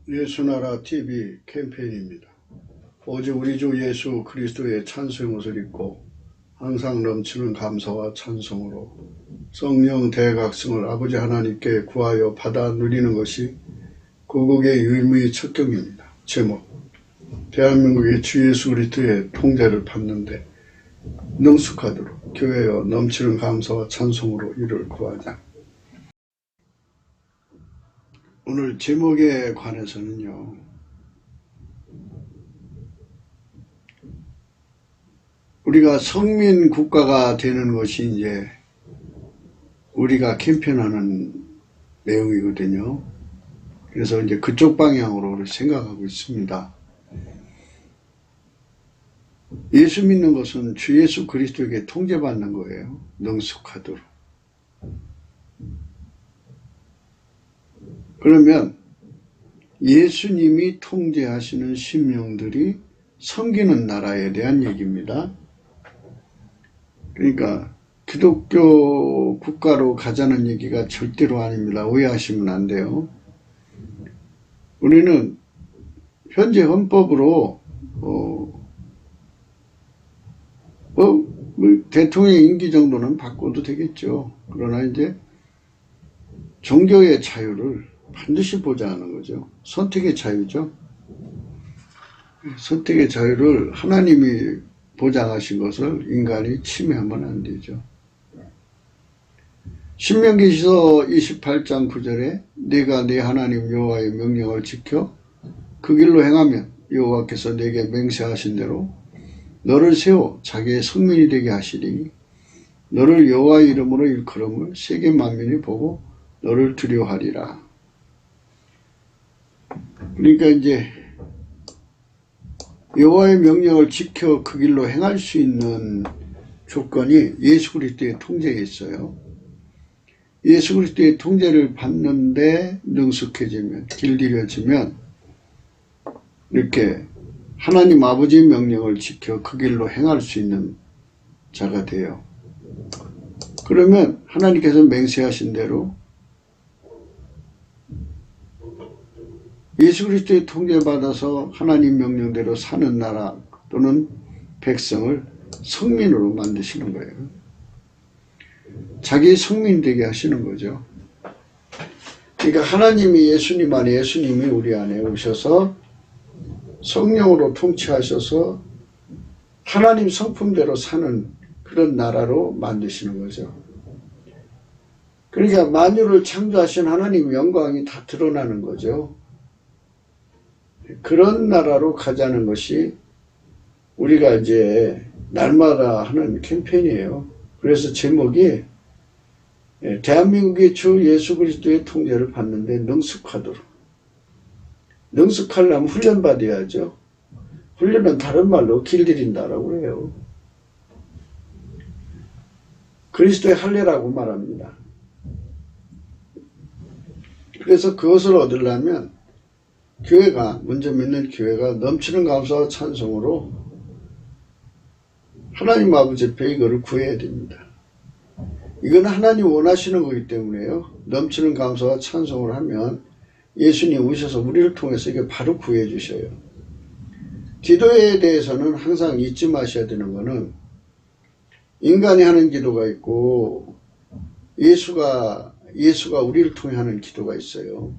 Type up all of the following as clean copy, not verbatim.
예수나라 TV 캠페인입니다. 오직 우리 주 예수 그리스도의 찬송의 옷을 입고 항상 넘치는 감사와 찬송으로 성령 대각성을 아버지 하나님께 구하여 받아 누리는 것이 고국의 유일무이 첫 경입니다. 제목: 대한민국의 주 예수 그리스도의 통제를 받는데 능숙하도록 교회여 넘치는 감사와 찬송으로 이를 구하자. 오늘 제목에 관해서는요, 우리가 성민 국가가 되는 것이 이제 우리가 캠페인하는 내용이거든요. 그래서 이제 그쪽 방향으로 생각하고 있습니다. 예수 믿는 것은 주 예수 그리스도에게 통제받는 거예요. 능숙하도록. 그러면 예수님이 통제하시는 심령들이 섬기는 나라에 대한 얘기입니다. 그러니까 기독교 국가로 가자는 얘기가 절대로 아닙니다. 오해하시면 안 돼요. 우리는 현재 헌법으로 대통령 임기 정도는 바꿔도 되겠죠. 그러나 이제 종교의 자유를 반드시 보장하는 거죠. 선택의 자유죠. 선택의 자유를 하나님이 보장하신 것을 인간이 침해하면 안 되죠. 신명기서 28장 9절에 내가 내 하나님 여호와의 명령을 지켜 그 길로 행하면 여호와께서 내게 맹세하신 대로 너를 세워 자기의 성민이 되게 하시리니 너를 여호와의 이름으로 일컬음을 세계 만민이 보고 너를 두려워하리라. 그러니까 이제 여호와의 명령을 지켜 그 길로 행할 수 있는 조건이 예수 그리스도의 통제에 있어요. 예수 그리스도의 통제를 받는데 능숙해지면, 길들여지면 이렇게 하나님 아버지의 명령을 지켜 그 길로 행할 수 있는 자가 돼요. 그러면 하나님께서 맹세하신 대로 예수 그리스도의 통제받아서 하나님 명령대로 사는 나라 또는 백성을 성민으로 만드시는 거예요. 자기의 성민 되게 하시는 거죠. 그러니까 하나님이 예수님 안에, 예수님이 우리 안에 오셔서 성령으로 통치하셔서 하나님 성품대로 사는 그런 나라로 만드시는 거죠. 그러니까 만유를 창조하신 하나님 영광이 다 드러나는 거죠. 그런 나라로 가자는 것이 우리가 이제 날마다 하는 캠페인이에요. 그래서 제목이 대한민국의 주 예수 그리스도의 통제를 받는데 능숙하도록. 능숙하려면 훈련받아야죠. 훈련은 다른 말로 길들인다라고 해요. 그리스도의 할례라고 말합니다. 그래서 그것을 얻으려면 교회가, 먼저 믿는 교회가 넘치는 감사와 찬송으로 하나님 아버지 앞에 이거를 구해야 됩니다. 이건 하나님 원하시는 거기 때문에요. 넘치는 감사와 찬송을 하면 예수님 오셔서 우리를 통해서 이게 바로 구해 주셔요. 기도에 대해서는 항상 잊지 마셔야 되는 거는 인간이 하는 기도가 있고 예수가 우리를 통해 하는 기도가 있어요.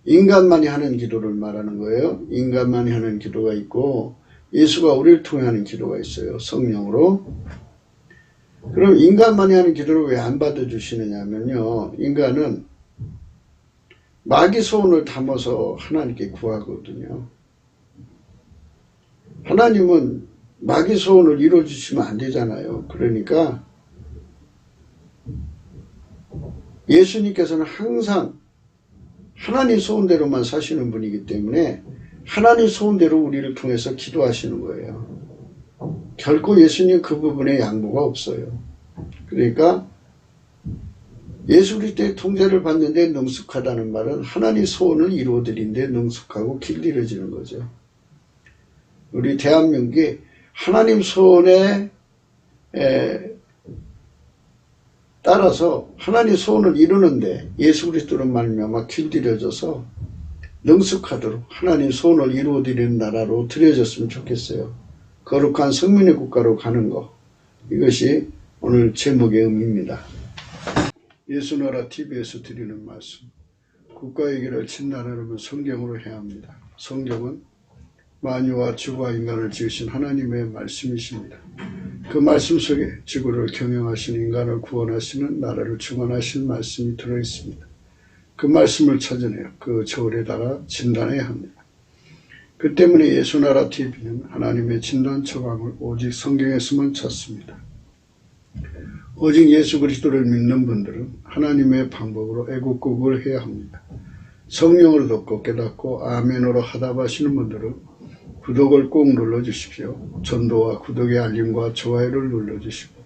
인간만이 하는 기도를 말하는 거예요. 인간만이 하는 기도가 있고 예수가 우리를 통해 하는 기도가 있어요. 성령으로. 그럼 인간만이 하는 기도를 왜 안 받아주시느냐면요. 인간은 마귀 소원을 담아서 하나님께 구하거든요. 하나님은 마귀 소원을 이루어주시면 안 되잖아요. 그러니까 예수님께서는 항상 하나님 소원대로만 사시는 분이기 때문에 하나님 소원대로 우리를 통해서 기도하시는 거예요. 결코 예수님 그 부분에 양보가 없어요. 그러니까 예수 그리스도의 통제를 받는데 능숙하다는 말은 하나님 소원을 이루어드리는데 능숙하고 길들여지는 거죠. 우리 대한민국이 하나님 소원에 따라서 하나님 소원을 이루는데 예수 그리스도로 말미암아 길들여져서 능숙하도록 하나님 소원을 이루어드리는 나라로 드려졌으면 좋겠어요. 거룩한 성민의 국가로 가는 것, 이것이 오늘 제목의 의미입니다. 예수나라 TV에서 드리는 말씀, 국가의 길을 진단하려면 성경으로 해야 합니다. 성경은 만유와 주와 인간을 지으신 하나님의 말씀이십니다. 그 말씀 속에 지구를 경영하신 인간을 구원하시는 나라를 주관하신 말씀이 들어있습니다. 그 말씀을 찾아내어 그 저울에다가 진단해야 합니다. 그 때문에 예수나라 TV는 하나님의 진단 처방을 오직 성경에서만 찾습니다. 오직 예수 그리스도를 믿는 분들은 하나님의 방법으로 애국국을 해야 합니다. 성령으로 듣고 깨닫고 아멘으로 화답하시는 분들은 구독을 꼭 눌러주십시오. 전도와 구독의 알림과 좋아요를 눌러주시고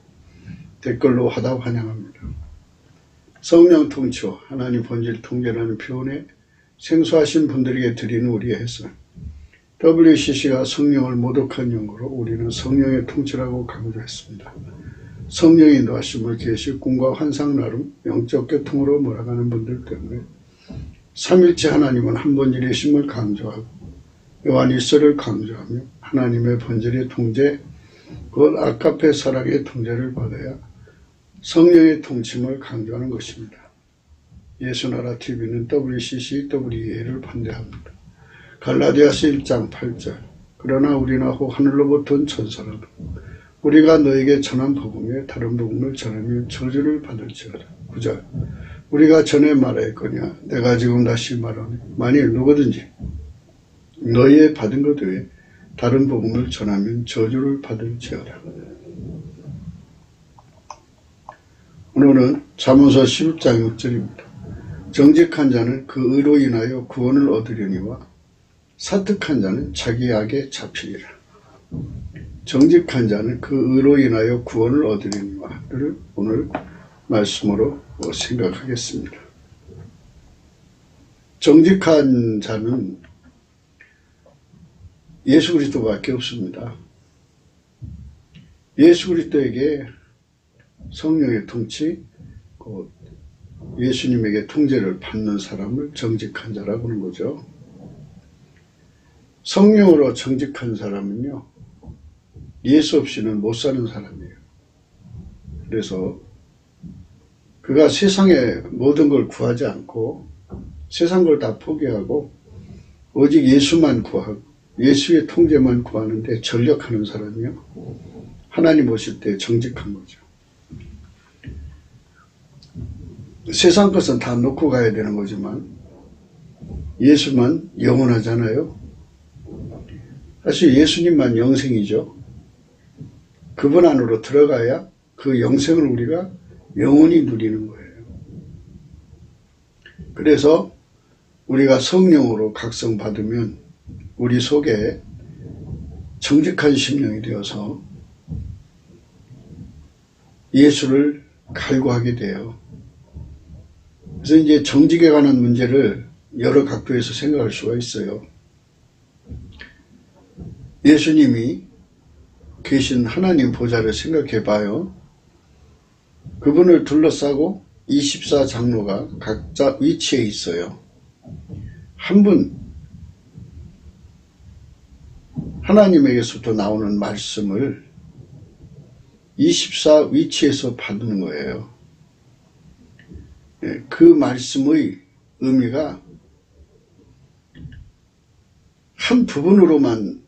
댓글로 화답 환영합니다. 성령 통치와 하나님 본질 통제라는 표현에 생소하신 분들에게 드리는 우리의 해설, WCC가 성령을 모독한 용어로 우리는 성령의 통치라고 강조했습니다. 성령의 인도하심을 계시, 꿈과 환상 나름 영적 교통으로 몰아가는 분들 때문에 삼일체 하나님은 한 본질이심을 강조하고 요한일서를 강조하며 하나님의 본질의 통제, 곧 아카페 사랑의 통제를 받아야 성령의 통침을 강조하는 것입니다. 예수나라 TV는 WCC, WEA를 반대합니다. 갈라디아서 1장 8절, 그러나 우리나 혹 하늘로부터 온 천사라도 우리가 너에게 전한 복음에 다른 복음을 전하면 저주를 받을지어다. 9절, 우리가 전에 말하였거냐 내가 지금 다시 말하니 만일 누구든지 너희의 받은 것 외에 다른 복음을 전하면 저주를 받을지어다. 오늘은 잠언서 11장 6절입니다. 정직한 자는 그 의로 인하여 구원을 얻으려니와 사특한 자는 자기 악에 잡히리라. 정직한 자는 그 의로 인하여 구원을 얻으려니와를 오늘 말씀으로 생각하겠습니다. 정직한 자는 예수 그리스도밖에 없습니다. 예수 그리스도에게 성령의 통치, 곧 예수님에게 통제를 받는 사람을 정직한 자라고 하는 거죠. 성령으로 정직한 사람은요, 예수 없이는 못 사는 사람이에요. 그래서 그가 세상의 모든 걸 구하지 않고 세상 걸 다 포기하고 오직 예수만 구하고 예수의 통제만 구하는데 전력하는 사람이요, 하나님 오실 때 정직한 거죠. 세상 것은 다 놓고 가야 되는 거지만 예수만 영원하잖아요. 사실 예수님만 영생이죠. 그분 안으로 들어가야 그 영생을 우리가 영원히 누리는 거예요. 그래서 우리가 성령으로 각성받으면 우리 속에 정직한 심령이 되어서 예수를 갈구하게 돼요. 그래서 이제 정직에 관한 문제를 여러 각도에서 생각할 수가 있어요. 예수님이 계신 하나님 보좌를 생각해 봐요. 그분을 둘러싸고 24장로가 각자 위치에 있어요. 한 분, 하나님에게서부터 나오는 말씀을 24 위치에서 받는 거예요. 그 말씀의 의미가 한 부분으로만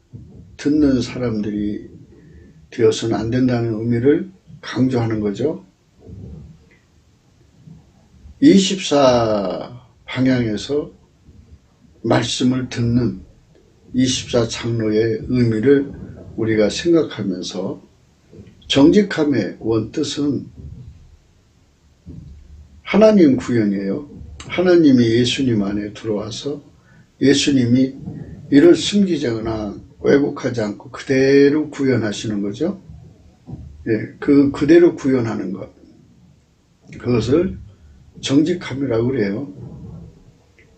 듣는 사람들이 되어서는 안 된다는 의미를 강조하는 거죠. 24 방향에서 말씀을 듣는 24장로의 의미를 우리가 생각하면서 정직함의 원뜻은 하나님 구현이에요. 하나님이 예수님 안에 들어와서 예수님이 이를 숨기거나 왜곡하지 않고 그대로 구현하시는 거죠. 그대로 구현하는 것. 그것을 정직함이라고 그래요.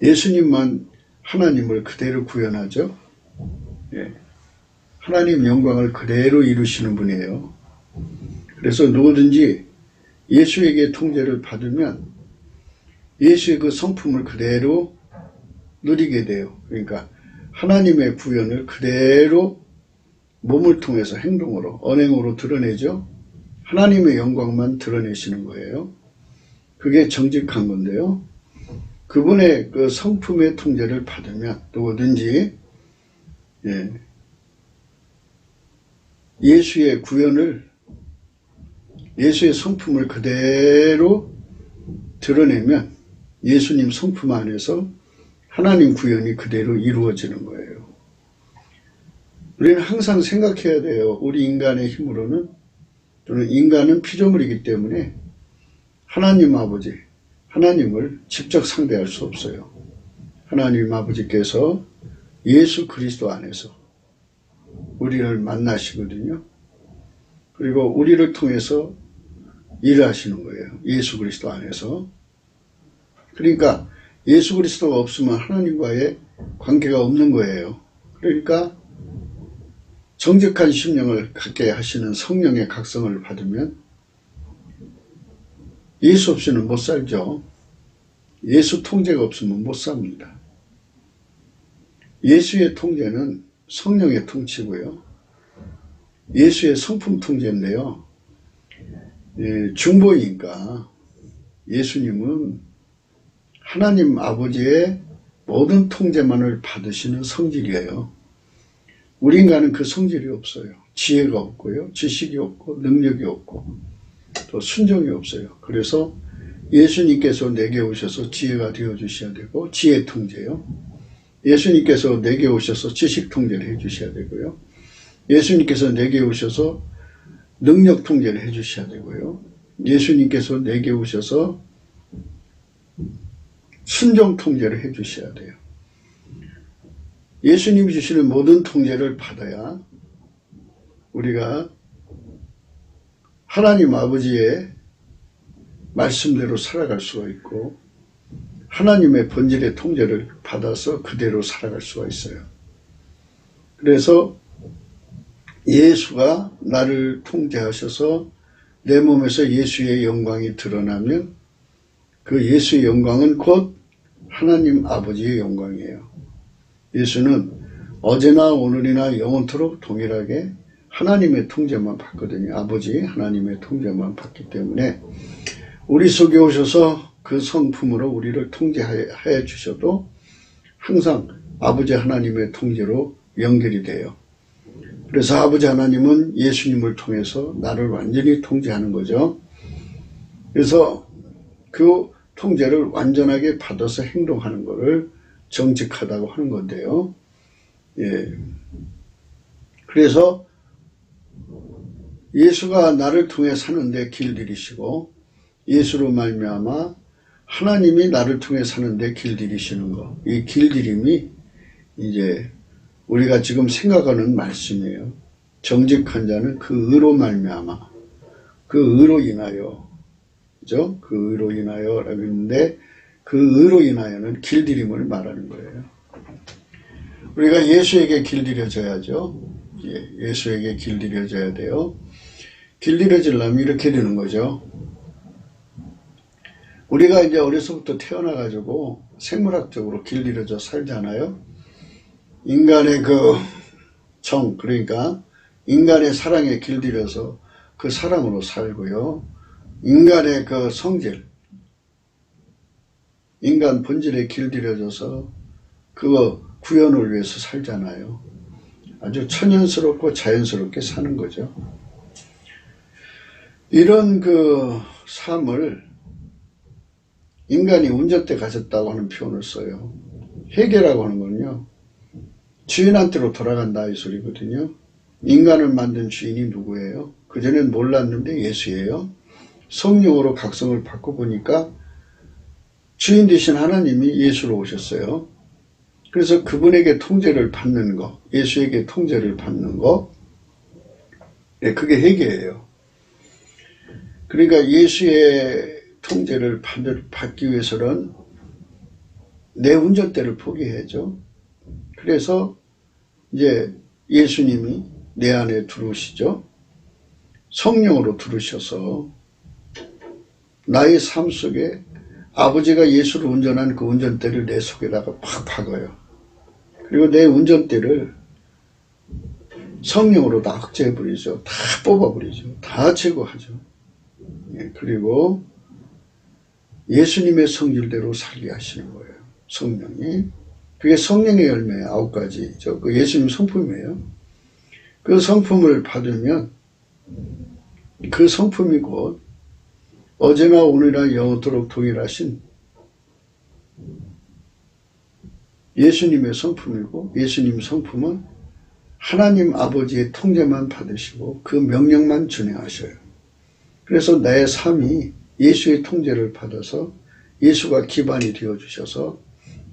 예수님만 하나님을 그대로 구현하죠. 하나님 영광을 그대로 이루시는 분이에요. 그래서 누구든지 예수에게 통제를 받으면 예수의 그 성품을 그대로 누리게 돼요. 그러니까 하나님의 구현을 그대로 몸을 통해서 행동으로, 언행으로 드러내죠. 하나님의 영광만 드러내시는 거예요. 그게 정직한 건데요. 그분의 그 성품의 통제를 받으면 누구든지 예수의 구현을, 예수의 성품을 그대로 드러내면 예수님 성품 안에서 하나님 구현이 그대로 이루어지는 거예요. 우리는 항상 생각해야 돼요. 우리 인간의 힘으로는, 또는 인간은 피조물이기 때문에 하나님 아버지, 하나님을 직접 상대할 수 없어요. 하나님 아버지께서 예수 그리스도 안에서 우리를 만나시거든요. 그리고 우리를 통해서 일하시는 거예요. 예수 그리스도 안에서. 그러니까 예수 그리스도가 없으면 하나님과의 관계가 없는 거예요. 그러니까 정직한 심령을 갖게 하시는 성령의 각성을 받으면 예수 없이는 못 살죠. 예수 통제가 없으면 못 삽니다. 예수의 통제는 성령의 통치고요. 예수의 성품 통제인데요. 중보이니까 예수님은 하나님 아버지의 모든 통제만을 받으시는 성질이에요. 우리 인간은 그 성질이 없어요. 지혜가 없고요. 지식이 없고 능력이 없고 또 순종이 없어요. 그래서 예수님께서 내게 오셔서 지혜가 되어주셔야 되고 지혜 통제요. 예수님께서 내게 오셔서 지식 통제를 해주셔야 되고요. 예수님께서 내게 오셔서 능력 통제를 해주셔야 되고요. 예수님께서 내게 오셔서 순종 통제를 해주셔야 돼요. 예수님이 주시는 모든 통제를 받아야 우리가 하나님 아버지의 말씀대로 살아갈 수가 있고 하나님의 본질의 통제를 받아서 그대로 살아갈 수가 있어요. 그래서 예수가 나를 통제하셔서 내 몸에서 예수의 영광이 드러나면 그 예수의 영광은 곧 하나님 아버지의 영광이에요. 예수는 어제나 오늘이나 영원토록 동일하게 하나님의 통제만 받거든요. 아버지 하나님의 통제만 받기 때문에 우리 속에 오셔서 그 성품으로 우리를 통제하여 주셔도 항상 아버지 하나님의 통제로 연결이 돼요. 그래서 아버지 하나님은 예수님을 통해서 나를 완전히 통제하는 거죠. 그래서 그 통제를 완전하게 받아서 행동하는 것을 정직하다고 하는 건데요. 그래서 예수가 나를 통해 사는데 길들이시고 예수로 말미암아 하나님이 나를 통해 사는데 길들이시는 것. 이 길들임이 이제 우리가 지금 생각하는 말씀이에요. 정직한 자는 그 의로 말미암아, 그 의로 인하여, 그죠? 그 의로 인하여 라고 했는데 그 의로 인하여는 길들임을 말하는 거예요. 우리가 예수에게 길들여져야죠. 예수에게 길들여져야 돼요. 길들여지려면 이렇게 되는 거죠. 우리가 이제 어려서부터 태어나가지고 생물학적으로 길들여져 살잖아요. 인간의 그 정, 그러니까 인간의 사랑에 길들여서 그 사랑으로 살고요. 인간의 그 성질, 인간 본질에 길들여져서 그 구현을 위해서 살잖아요. 아주 천연스럽고 자연스럽게 사는 거죠. 이런 그 삶을 인간이 운전대 가졌다고 하는 표현을 써요. 회개라고 하는 건요, 주인한테로 돌아간다 이 소리거든요. 인간을 만든 주인이 누구예요? 그전엔 몰랐는데 예수예요. 성령으로 각성을 받고 보니까 주인 되신 하나님이 예수로 오셨어요. 그래서 그분에게 통제를 받는 거, 예수에게 통제를 받는 거, 그게 회개예요. 그러니까 예수의 통제를 받기 위해서는 내 운전대를 포기해야죠. 그래서 이제 예수님이 내 안에 들어오시죠. 성령으로 들으셔서 나의 삶 속에 아버지가 예수를 운전한 그 운전대를 내 속에다가 팍 박아요. 그리고 내 운전대를 성령으로 다 흑제해버리죠. 다 뽑아버리죠. 다 제거하죠. 예, 그리고 예수님의 성질대로 살게 하시는 거예요. 성령이. 그게 성령의 열매 9가지죠. 그 예수님 성품이에요. 그 성품을 받으면 그 성품이 곧 어제나 오늘이나 영원토록 동일하신 예수님의 성품이고, 예수님 성품은 하나님 아버지의 통제만 받으시고 그 명령만 준행하셔요. 그래서 내 삶이 예수의 통제를 받아서 예수가 기반이 되어주셔서,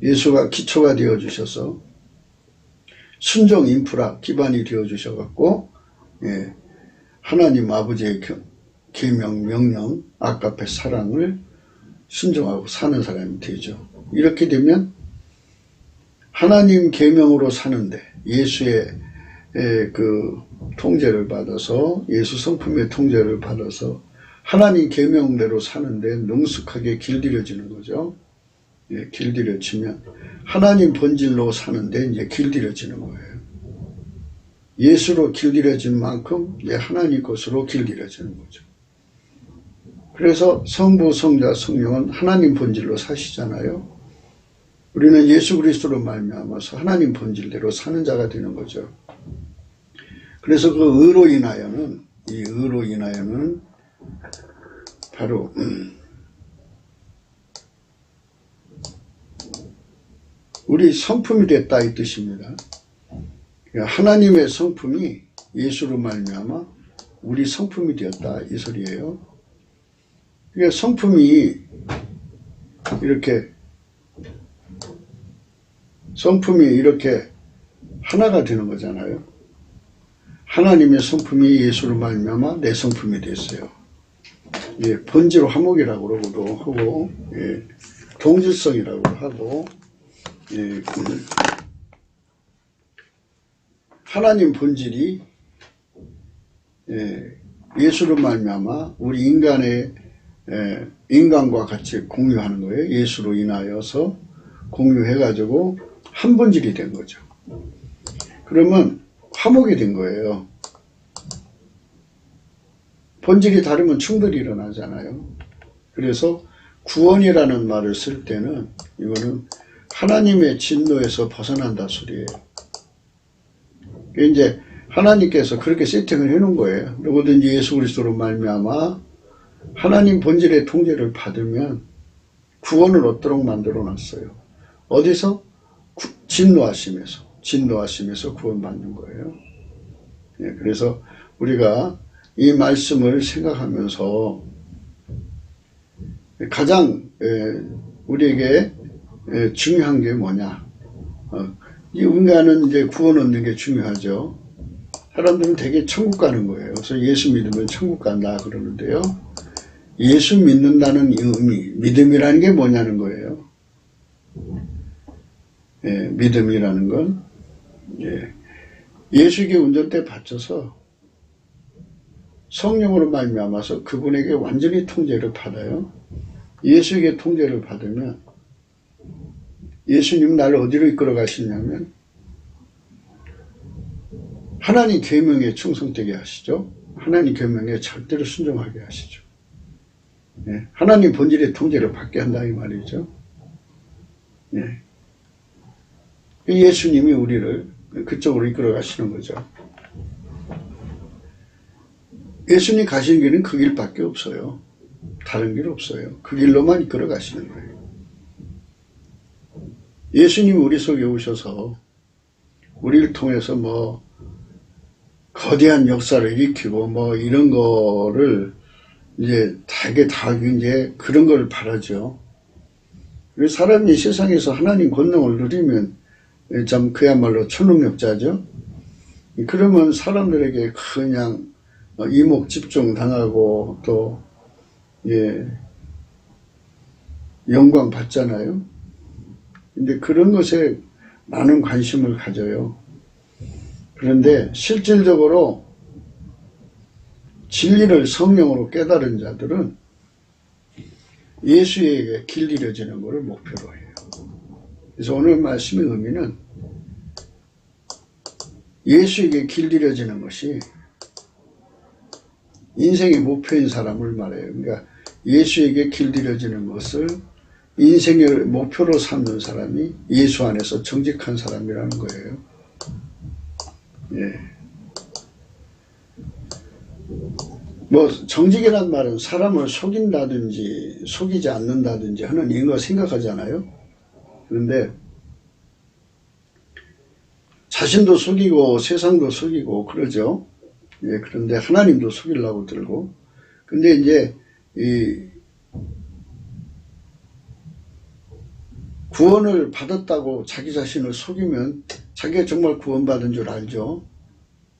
예수가 기초가 되어주셔서, 순종 인프라 기반이 되어주셔갖고, 예, 하나님 아버지의 계명 명령 아까페 사랑을 순종하고 사는 사람이 되죠. 이렇게 되면 하나님 계명으로 사는데 예수의 그 통제를 받아서, 예수 성품의 통제를 받아서 하나님 계명대로 사는데 능숙하게 길들여지는 거죠. 예, 길들여지면 하나님 본질로 사는데 이제 길들여지는 거예요. 예수로 길들여진 만큼 이제 하나님 것으로 길들여지는 거죠. 그래서 성부, 성자, 성령은 하나님 본질로 사시잖아요. 우리는 예수 그리스도로 말미암아서 하나님 본질대로 사는 자가 되는 거죠. 그래서 그 의로 인하여는, 이 의로 인하여는 바로 우리 성품이 됐다 이 뜻입니다. 하나님의 성품이 예수로 말미암아 우리 성품이 되었다 이 소리예요. 그러니까 성품이 이렇게 하나가 되는 거잖아요. 하나님의 성품이 예수로 말미암아 내 성품이 됐어요. 예, 본질 화목이라고 그러고도 하고, 예, 동질성이라고 하고, 예, 하나님 본질이 예수로 말미암아 우리 인간과 같이 공유하는 거예요. 예수로 인하여서 공유해가지고 한 본질이 된 거죠. 그러면 화목이 된 거예요. 본질이 다르면 충돌이 일어나잖아요. 그래서 구원이라는 말을 쓸 때는 이거는 하나님의 진노에서 벗어난다 소리예요. 이제 하나님께서 그렇게 세팅을 해놓은 거예요. 누구든지 예수 그리스도로 말미암아 하나님 본질의 통제를 받으면 구원을 얻도록 만들어 놨어요. 어디서? 진노하심에서 구원받는 거예요. 예, 그래서 우리가 이 말씀을 생각하면서 가장 우리에게 중요한 게 뭐냐? 이 인간은 이제 구원 얻는 게 중요하죠. 사람들은 되게 천국 가는 거예요. 그래서 예수 믿으면 천국 간다 그러는데요. 예수 믿는다는 의미, 믿음이라는 게 뭐냐는 거예요. 예, 믿음이라는 건 예수에게 운전대 바쳐서 성령으로 말미암아서 그분에게 완전히 통제를 받아요. 예수에게 통제를 받으면 예수님은 나를 어디로 이끌어 가시냐면 하나님 계명에 충성되게 하시죠. 하나님 계명에 절대로 순종하게 하시죠. 예, 하나님 본질의 통제를 받게 한다 이 말이죠. 예. 예수님이 우리를 그쪽으로 이끌어 가시는 거죠. 예수님 가시는 길은 그 길밖에 없어요. 다른 길 없어요. 그 길로만 이끌어 가시는 거예요. 예수님이 우리 속에 오셔서 우리를 통해서 뭐 거대한 역사를 일으키고 뭐 이런 거를 이제 이제 그런 걸 바라죠. 사람이 세상에서 하나님 권능을 누리면 참 그야말로 초능력자죠. 그러면 사람들에게 그냥 이목집중 당하고 또 영광 받잖아요. 근데 그런 것에 많은 관심을 가져요. 그런데 실질적으로 진리를 성령으로 깨달은 자들은 예수에게 길들여지는 것을 목표로 해요. 그래서 오늘 말씀의 의미는 예수에게 길들여지는 것이 인생의 목표인 사람을 말해요. 그러니까 예수에게 길들여지는 것을 인생의 목표로 삼는 사람이 예수 안에서 정직한 사람이라는 거예요. 예. 뭐 정직이란 말은 사람을 속인다든지 속이지 않는다든지 하는 이런 거 생각하잖아요. 그런데 자신도 속이고 세상도 속이고 그러죠. 예, 그런데 하나님도 속이려고 들고. 근데 이제 이 구원을 받았다고 자기 자신을 속이면 자기가 정말 구원받은 줄 알죠.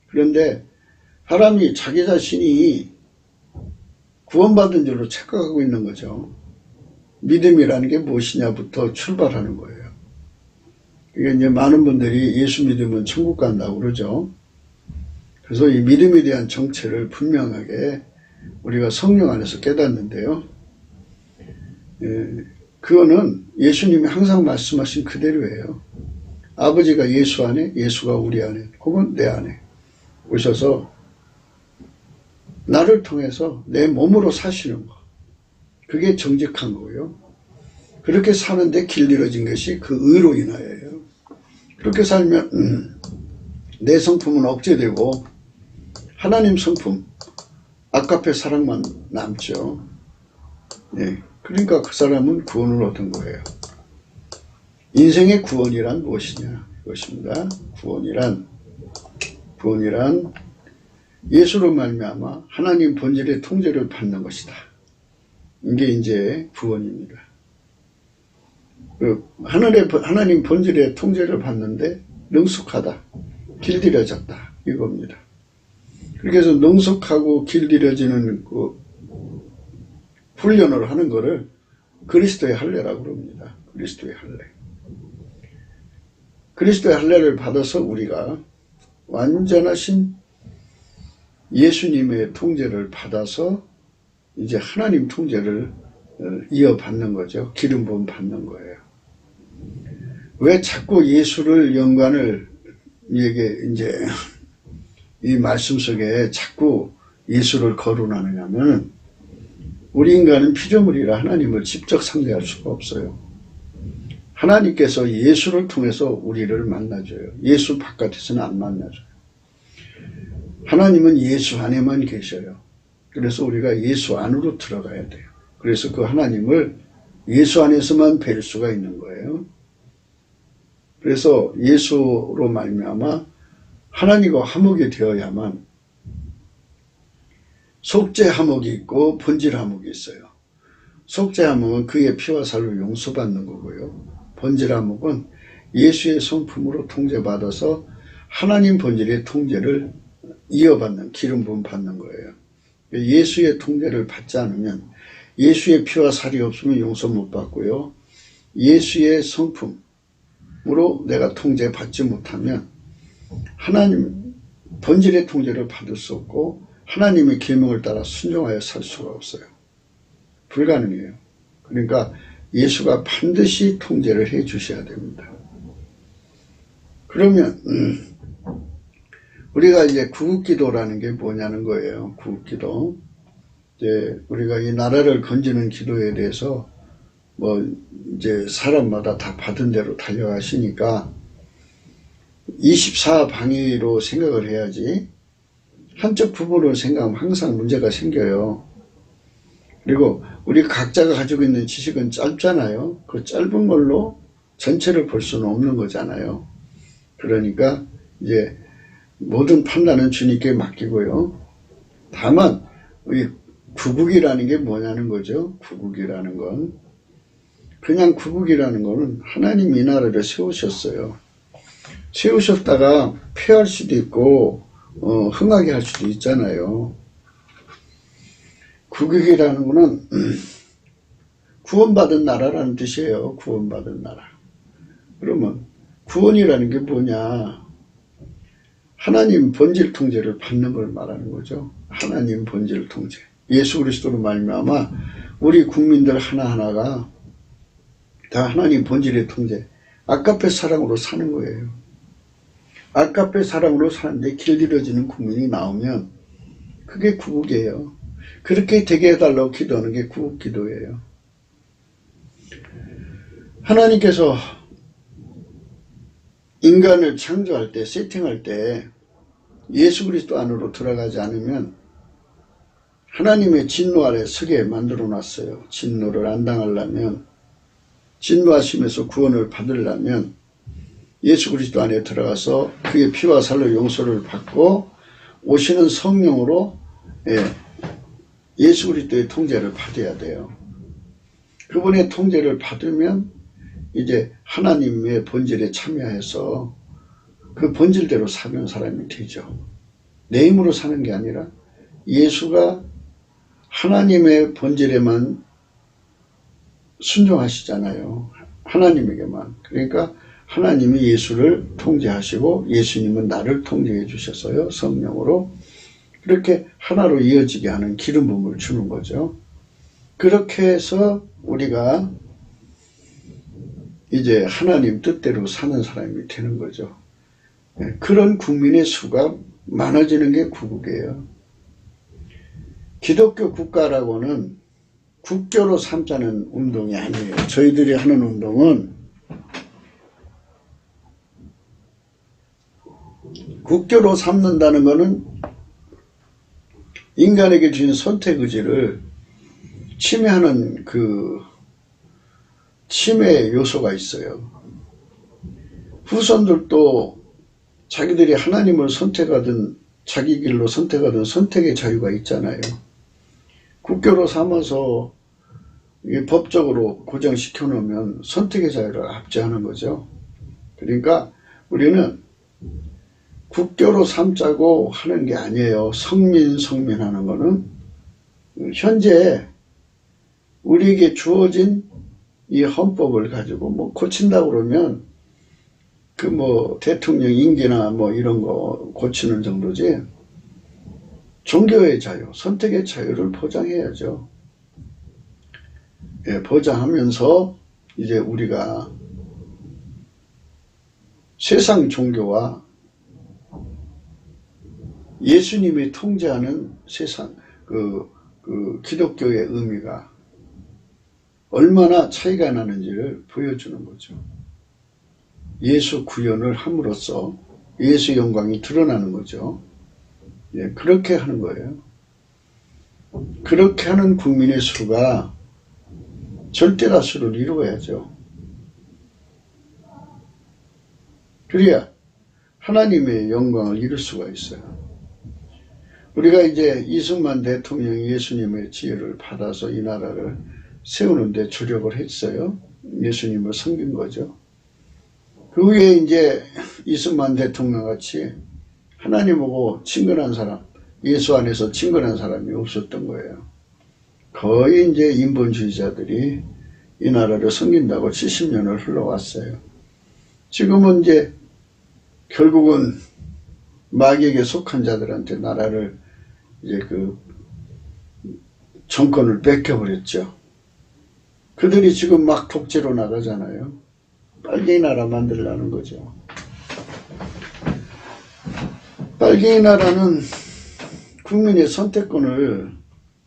그런데 사람이 자기 자신이 구원받은 줄로 착각하고 있는 거죠. 믿음이라는 게 무엇이냐부터 출발하는 거예요. 이게 이제 많은 분들이 예수 믿으면 천국 간다고 그러죠. 그래서 이 믿음에 대한 정체를 분명하게 우리가 성령 안에서 깨닫는데요. 그거는 예수님이 항상 말씀하신 그대로예요. 아버지가 예수 안에, 예수가 우리 안에, 혹은 내 안에 오셔서 나를 통해서 내 몸으로 사시는 거. 그게 정직한 거고요. 그렇게 사는데 길들여진 것이 그 의로 인하여요. 그렇게 살면 내 성품은 억제되고 하나님 성품, 아까페 사랑만 남죠. 예, 그러니까 그 사람은 구원을 얻은 거예요. 인생의 구원이란 무엇이냐? 이것입니다. 구원이란 예수로 말미암아 하나님 본질의 통제를 받는 것이다. 이게 이제 구원입니다. 하나님 본질의 통제를 받는데 능숙하다, 길들여졌다 이겁니다. 그렇게 해서 능숙하고 길들여지는 그 훈련을 하는 것을 그리스도의 할례라고 그럽니다. 그리스도의 할례. 그리스도의 할례를 받아서 우리가 완전하신 예수님의 통제를 받아서 이제 하나님 통제를 이어받는 거죠. 기름 부음 받는 거예요. 왜 자꾸 예수를 연관을 이게 이제 이 말씀 속에 자꾸 예수를 거론하느냐면 우리 인간은 피조물이라 하나님을 직접 상대할 수가 없어요. 하나님께서 예수를 통해서 우리를 만나줘요. 예수 바깥에서는 안 만나줘요. 하나님은 예수 안에만 계셔요. 그래서 우리가 예수 안으로 들어가야 돼요. 그래서 그 하나님을 예수 안에서만 뵐 수가 있는 거예요. 그래서 예수로 말미암아 하나님과 화목이 되어야만 속죄 화목이 있고 본질 화목이 있어요. 속죄 화목은 그의 피와 살로 용서받는 거고요. 본질 화목은 예수의 성품으로 통제받아서 하나님 본질의 통제를 이어받는 기름 부음 받는 거예요. 예수의 통제를 받지 않으면 예수의 피와 살이 없으면 용서 못 받고요. 예수의 성품으로 내가 통제받지 못하면 하나님 본질의 통제를 받을 수 없고 하나님의 계명을 따라 순종하여 살 수가 없어요. 불가능해요. 그러니까 예수가 반드시 통제를 해 주셔야 됩니다. 그러면 우리가 이제 구국기도라는 게 뭐냐는 거예요. 구국기도. 이제 우리가 이 나라를 건지는 기도에 대해서 뭐 이제 사람마다 다 받은 대로 달려가시니까 24방위로 생각을 해야지 한쪽 부분으로 생각하면 항상 문제가 생겨요. 그리고 우리 각자가 가지고 있는 지식은 짧잖아요. 그 짧은 걸로 전체를 볼 수는 없는 거잖아요. 그러니까 이제 모든 판단은 주님께 맡기고요. 다만 이 구국이라는 게 뭐냐는 거죠. 구국이라는 건 그냥 구국이라는 거는 하나님 이 나라를 세우셨어요. 세우셨다가 폐할 수도 있고 흥하게 할 수도 있잖아요. 구국이라는 거는 구원받은 나라라는 뜻이에요. 구원받은 나라. 그러면 구원이라는 게 뭐냐? 하나님 본질 통제를 받는 걸 말하는 거죠. 하나님 본질 통제. 예수 그리스도로 말미암아 우리 국민들 하나하나가 다 하나님 본질의 통제, 아까페 사랑으로 사는 거예요. 아까페 사랑으로 사는데 길들여지는 국민이 나오면 그게 구국이에요. 그렇게 되게 해달라고 기도하는 게 구국 기도예요. 하나님께서 인간을 창조할 때, 세팅할 때 예수 그리스도 안으로 들어가지 않으면 하나님의 진노 아래 서게 만들어 놨어요. 진노를 안 당하려면, 진노하심에서 구원을 받으려면 예수 그리스도 안에 들어가서 그의 피와 살로 용서를 받고 오시는 성령으로 예수 그리스도의 통제를 받아야 돼요. 그분의 통제를 받으면 이제 하나님의 본질에 참여해서 그 본질대로 사는 사람이 되죠. 내 힘으로 사는 게 아니라 예수가 하나님의 본질에만 순종하시잖아요. 하나님에게만. 그러니까 하나님이 예수를 통제하시고 예수님은 나를 통제해 주셨어요. 성령으로. 그렇게 하나로 이어지게 하는 기름 부음을 주는 거죠. 그렇게 해서 우리가 이제 하나님 뜻대로 사는 사람이 되는 거죠. 그런 국민의 수가 많아지는 게 구국이에요. 기독교 국가라고는 국교로 삼자는 운동이 아니에요. 저희들이 하는 운동은 국교로 삼는다는 것은 인간에게 주신 선택 의지를 침해하는 그 침해 요소가 있어요. 후손들도 자기들이 하나님을 선택하든 자기 길로 선택하든 선택의 자유가 있잖아요. 국교로 삼아서 법적으로 고정시켜 놓으면 선택의 자유를 압제하는 거죠. 그러니까 우리는 국교로 삼자고 하는 게 아니에요. 성민 하는 거는 현재 우리에게 주어진 이 헌법을 가지고 뭐 고친다고 그러면 그 뭐 대통령 임기나 뭐 이런 거 고치는 정도지, 종교의 자유, 선택의 자유를 보장해야죠. 보장하면서 이제 우리가 세상 종교와 예수님이 통제하는 세상 그 기독교의 의미가 얼마나 차이가 나는지를 보여주는 거죠. 예수 구현을 함으로써 예수 영광이 드러나는 거죠. 그렇게 하는 거예요. 그렇게 하는 국민의 수가 절대다수를 이루어야죠. 그래야 하나님의 영광을 이룰 수가 있어요. 우리가 이제 이승만 대통령이 예수님의 지혜를 받아서 이 나라를 세우는데 주력을 했어요. 예수님을 섬긴 거죠. 그 후에 이제 이승만 대통령 같이 하나님하고 친근한 사람, 예수 안에서 친근한 사람이 없었던 거예요. 거의 이제 인본주의자들이 이 나라를 섬긴다고 70년을 흘러왔어요. 지금은 이제 결국은 마귀에게 속한 자들한테 나라를 이제 그 정권을 뺏겨버렸죠. 그들이 지금 막 독재로 나가잖아요. 빨갱이 나라 만들려는 거죠. 빨갱이 나라는 국민의 선택권을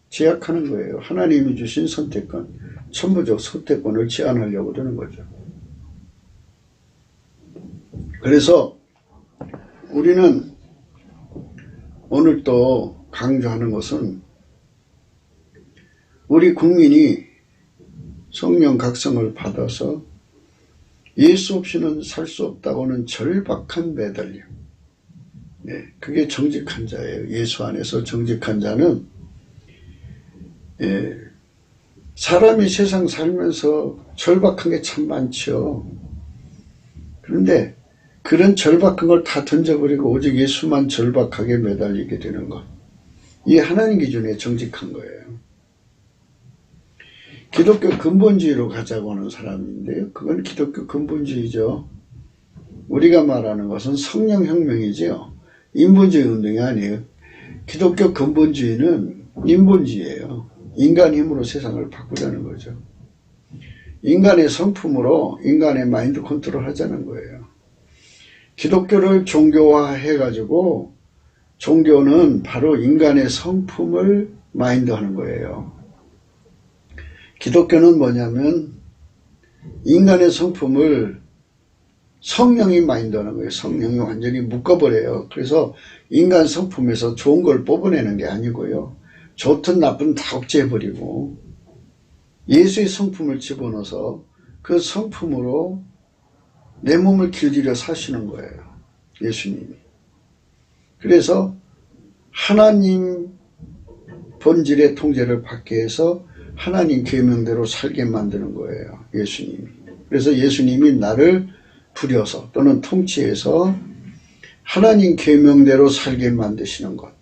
제약하는 거예요. 하나님이 주신 선택권, 천부적 선택권을 제한하려고 드는 거죠. 그래서 우리는 오늘 또 강조하는 것은 우리 국민이 성령 각성을 받아서 예수 없이는 살 수 없다고는 절박한 매달림. 그게 정직한 자예요. 예수 안에서 정직한 자는 사람이 세상 살면서 절박한 게 참 많죠. 그런데 그런 절박한 걸 다 던져버리고 오직 예수만 절박하게 매달리게 되는 것. 이게 하나님 기준에 정직한 거예요. 기독교 근본주의로 가자고 하는 사람인데요. 그건 기독교 근본주의죠. 우리가 말하는 것은 성령혁명이지요. 인본주의 운동이 아니에요. 기독교 근본주의는 인본주의예요. 인간 힘으로 세상을 바꾸자는 거죠. 인간의 성품으로 인간의 마인드 컨트롤 하자는 거예요. 기독교를 종교화 해가지고 종교는 바로 인간의 성품을 마인드 하는 거예요. 기독교는 뭐냐면 인간의 성품을 성령이 마인드 하는 거예요. 성령이 완전히 묶어버려요. 그래서 인간 성품에서 좋은 걸 뽑아내는 게 아니고요. 좋든 나쁜 다 억제해버리고 예수의 성품을 집어넣어서 그 성품으로 내 몸을 길들여 사시는 거예요. 예수님이. 그래서 하나님 본질의 통제를 받게 해서 하나님 계명대로 살게 만드는 거예요. 예수님이. 그래서 예수님이 나를 부려서 또는 통치해서 하나님 계명대로 살게 만드시는 것.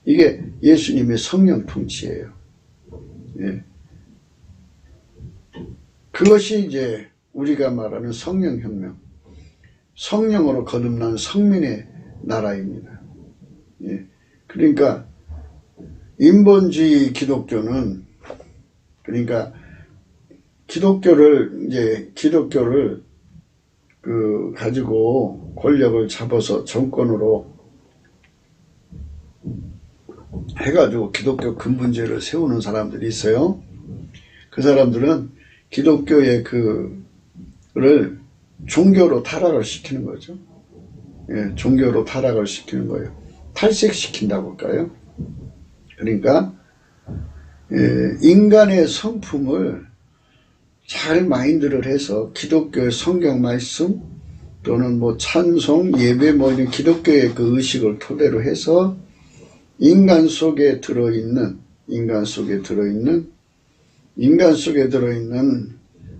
이게 예수님의 성령 통치예요. 예. 그것이 이제 우리가 말하는 성령혁명, 성령으로 거듭난 성민의 나라입니다. 예. 그러니까 인본주의 기독교는 그러니까 기독교를 가지고 권력을 잡아서 정권으로 해가지고 기독교 근본주의를 세우는 사람들이 있어요. 그 사람들은 기독교의 그를 종교로 타락을 시키는 거죠. 예, 종교로 타락을 시키는 거예요. 탈색시킨다고 할까요? 그러니까 인간의 성품을 잘 마인드를 해서 기독교의 성경 말씀 또는 뭐 찬송, 예배 뭐 이런 기독교의 그 의식을 토대로 해서 인간 속에 들어있는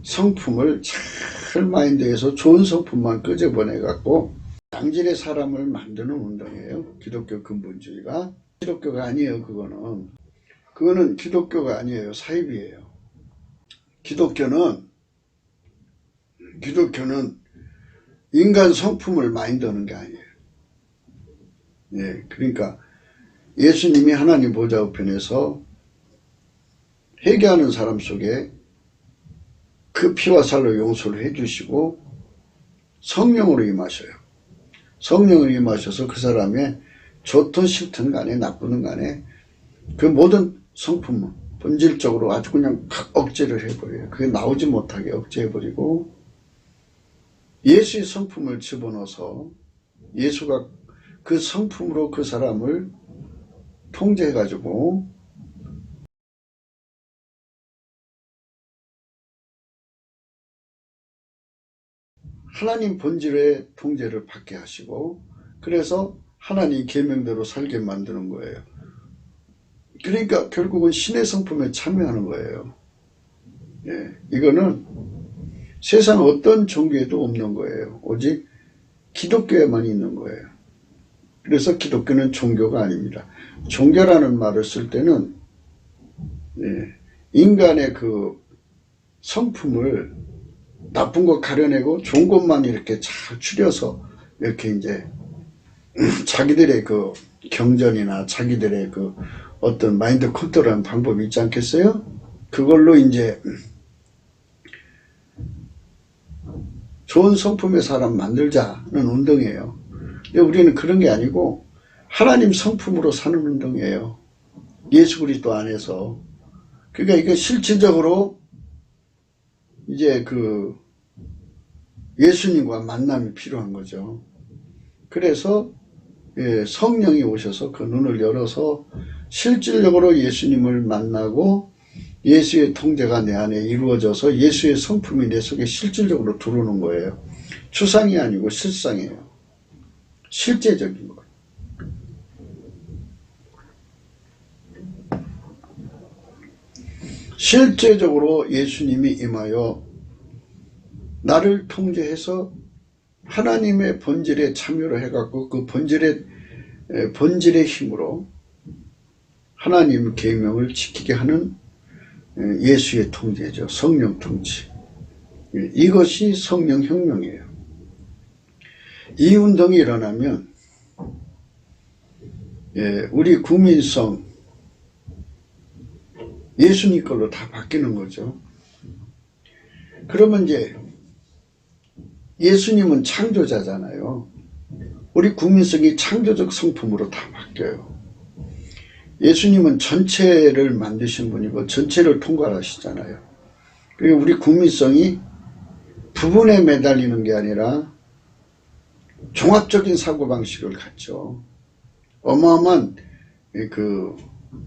성품을 잘 마인드해서 좋은 성품만 끄집어내갖고 양질의 사람을 만드는 운동이에요. 기독교 근본주의가. 기독교가 아니에요. 그거는 기독교가 아니에요. 사입이에요. 기독교는 인간 성품을 마인드하는 게 아니에요. 예, 그러니까 예수님이 하나님 보좌 우편에서 회개하는 사람 속에 그 피와 살로 용서를 해주시고 성령으로 임하셔요. 성령으로 임하셔서 그 사람의 좋든 싫든 간에 나쁘든 간에 그 모든 성품은 본질적으로 아주 그냥 억제를 해버려요. 그게 나오지 못하게 억제해버리고 예수의 성품을 집어넣어서 예수가 그 성품으로 그 사람을 통제해가지고 하나님 본질의 통제를 받게 하시고 그래서 하나님 계명대로 살게 만드는 거예요. 그러니까 결국은 신의 성품에 참여하는 거예요. 예, 이거는 세상 어떤 종교에도 없는 거예요. 오직 기독교에만 있는 거예요. 그래서 기독교는 종교가 아닙니다. 종교라는 말을 쓸 때는 인간의 그 성품을 나쁜 거 가려내고 좋은 것만 이렇게 잘 추려서 이렇게 이제 자기들의 그 경전이나 자기들의 그 어떤 마인드 컨트롤하는 방법이 있지 않겠어요? 그걸로 이제 좋은 성품의 사람 만들자는 운동이에요. 근데 우리는 그런 게 아니고 하나님 성품으로 사는 운동이에요. 예수 그리스도 안에서. 그러니까 이게 실질적으로 이제 그 예수님과 만남이 필요한 거죠. 그래서 성령이 오셔서 그 눈을 열어서 실질적으로 예수님을 만나고 예수의 통제가 내 안에 이루어져서 예수의 성품이 내 속에 실질적으로 들어오는 거예요. 추상이 아니고 실상이에요. 실제적인 거예요. 실제적으로 예수님이 임하여 나를 통제해서 하나님의 본질에 참여를 해갖고 그 본질의 힘으로 하나님의 계명을 지키게 하는 예수의 통제죠. 성령 통치. 이것이 성령혁명이에요. 이 운동이 일어나면 우리 국민성, 예수님 걸로 다 바뀌는 거죠. 그러면 이제 예수님은 창조자잖아요. 우리 국민성이 창조적 성품으로 다 바뀌어요. 예수님은 전체를 만드신 분이고 전체를 통괄하시잖아요. 그리고 우리 국민성이 부분에 매달리는 게 아니라 종합적인 사고방식을 갖죠. 어마어마한 그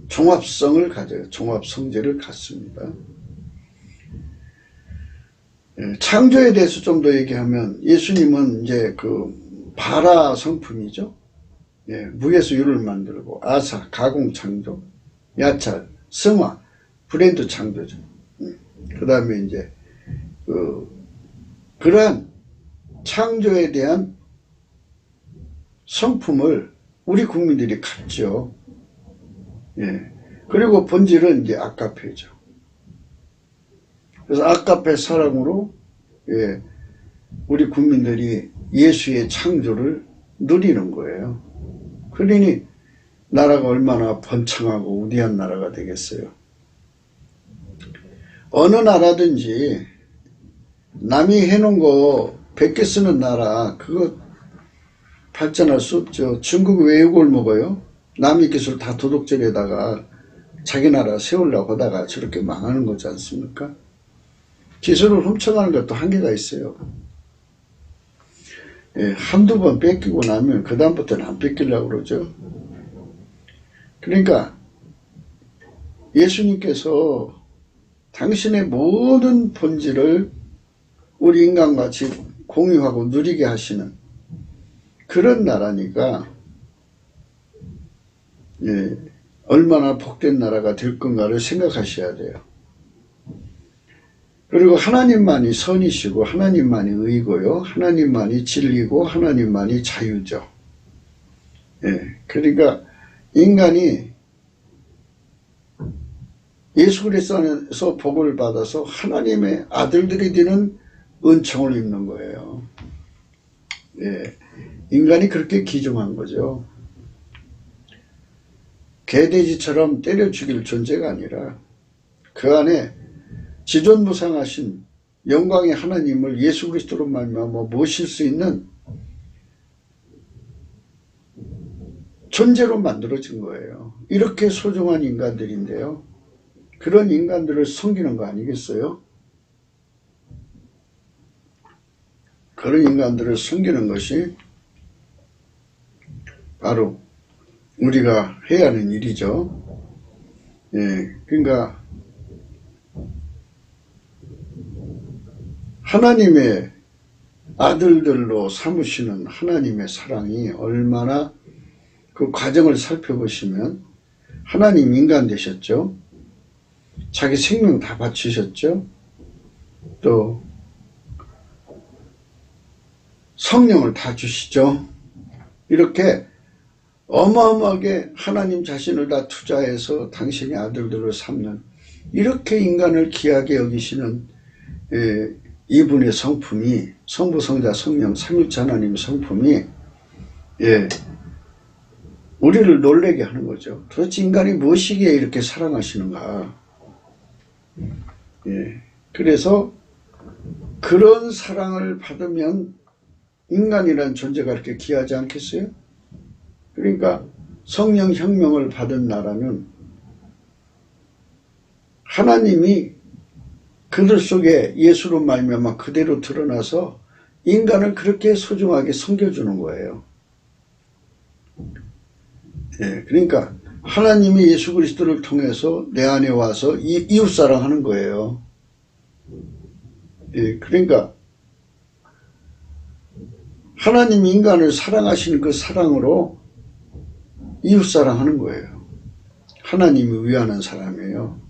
종합성을 가져요. 종합성제를 갖습니다. 창조에 대해서 좀 더 얘기하면 예수님은 이제 그 바라 성품이죠. 무에서 유를 만들고 아사, 가공 창조, 야찰, 성화, 브랜드 창조죠. 그 다음에 이제 그러한 창조에 대한 성품을 우리 국민들이 갖죠. 그리고 본질은 이제 아가페죠. 그래서 아가페 사랑으로 우리 국민들이 예수의 창조를 누리는 거예요. 그러니 나라가 얼마나 번창하고 우대한 나라가 되겠어요. 어느 나라든지 남이 해놓은 거 100개 쓰는 나라 그거 발전할 수 없죠. 중국 왜 욕을 먹어요? 남의 기술 다 도둑질에다가 자기 나라 세우려고 하다가 저렇게 망하는 거지 않습니까? 기술을 훔쳐가는 것도 한계가 있어요. 한두 번 뺏기고 나면 그 다음부터는 안 뺏기려고 그러죠. 그러니까 예수님께서 당신의 모든 본질을 우리 인간같이 공유하고 누리게 하시는 그런 나라니까 얼마나 복된 나라가 될 건가를 생각하셔야 돼요. 그리고 하나님만이 선이시고 하나님만이 의고요. 하나님만이 진리고 하나님만이 자유죠. 그러니까 인간이 예수 그리스도 안에서 복을 받아서 하나님의 아들들이 되는 은총을 입는 거예요. 인간이 그렇게 기중한 거죠. 개돼지처럼 때려 죽일 존재가 아니라 그 안에 지존무상하신 영광의 하나님을 예수 그리스도로 말미암아 모실 수 있는 존재로 만들어진 거예요. 이렇게 소중한 인간들인데요. 그런 인간들을 섬기는 거 아니겠어요? 그런 인간들을 섬기는 것이 바로 우리가 해야 하는 일이죠. 그러니까 하나님의 아들들로 삼으시는 하나님의 사랑이 얼마나 그 과정을 살펴보시면 하나님 인간 되셨죠. 자기 생명 다 바치셨죠. 또 성령을 다 주시죠. 이렇게 어마어마하게 하나님 자신을 다 투자해서 당신의 아들들을 삼는 이렇게 인간을 귀하게 여기시는 이분의 성품이 성부, 성자, 성령, 삼위일체 하나님의 성품이 우리를 놀라게 하는 거죠. 도대체 인간이 무엇이기에 이렇게 사랑하시는가. 그래서 그런 사랑을 받으면 인간이란 존재가 이렇게 귀하지 않겠어요? 그러니까 성령 혁명을 받은 나라는 하나님이 그들 속에 예수로 말미암아 그대로 드러나서 인간을 그렇게 소중하게 섬겨주는 거예요. 그러니까 하나님이 예수 그리스도를 통해서 내 안에 와서 이웃사랑하는 거예요. 그러니까 하나님이 인간을 사랑하시는 그 사랑으로 이웃사랑하는 거예요. 하나님이 위하는 사람이에요.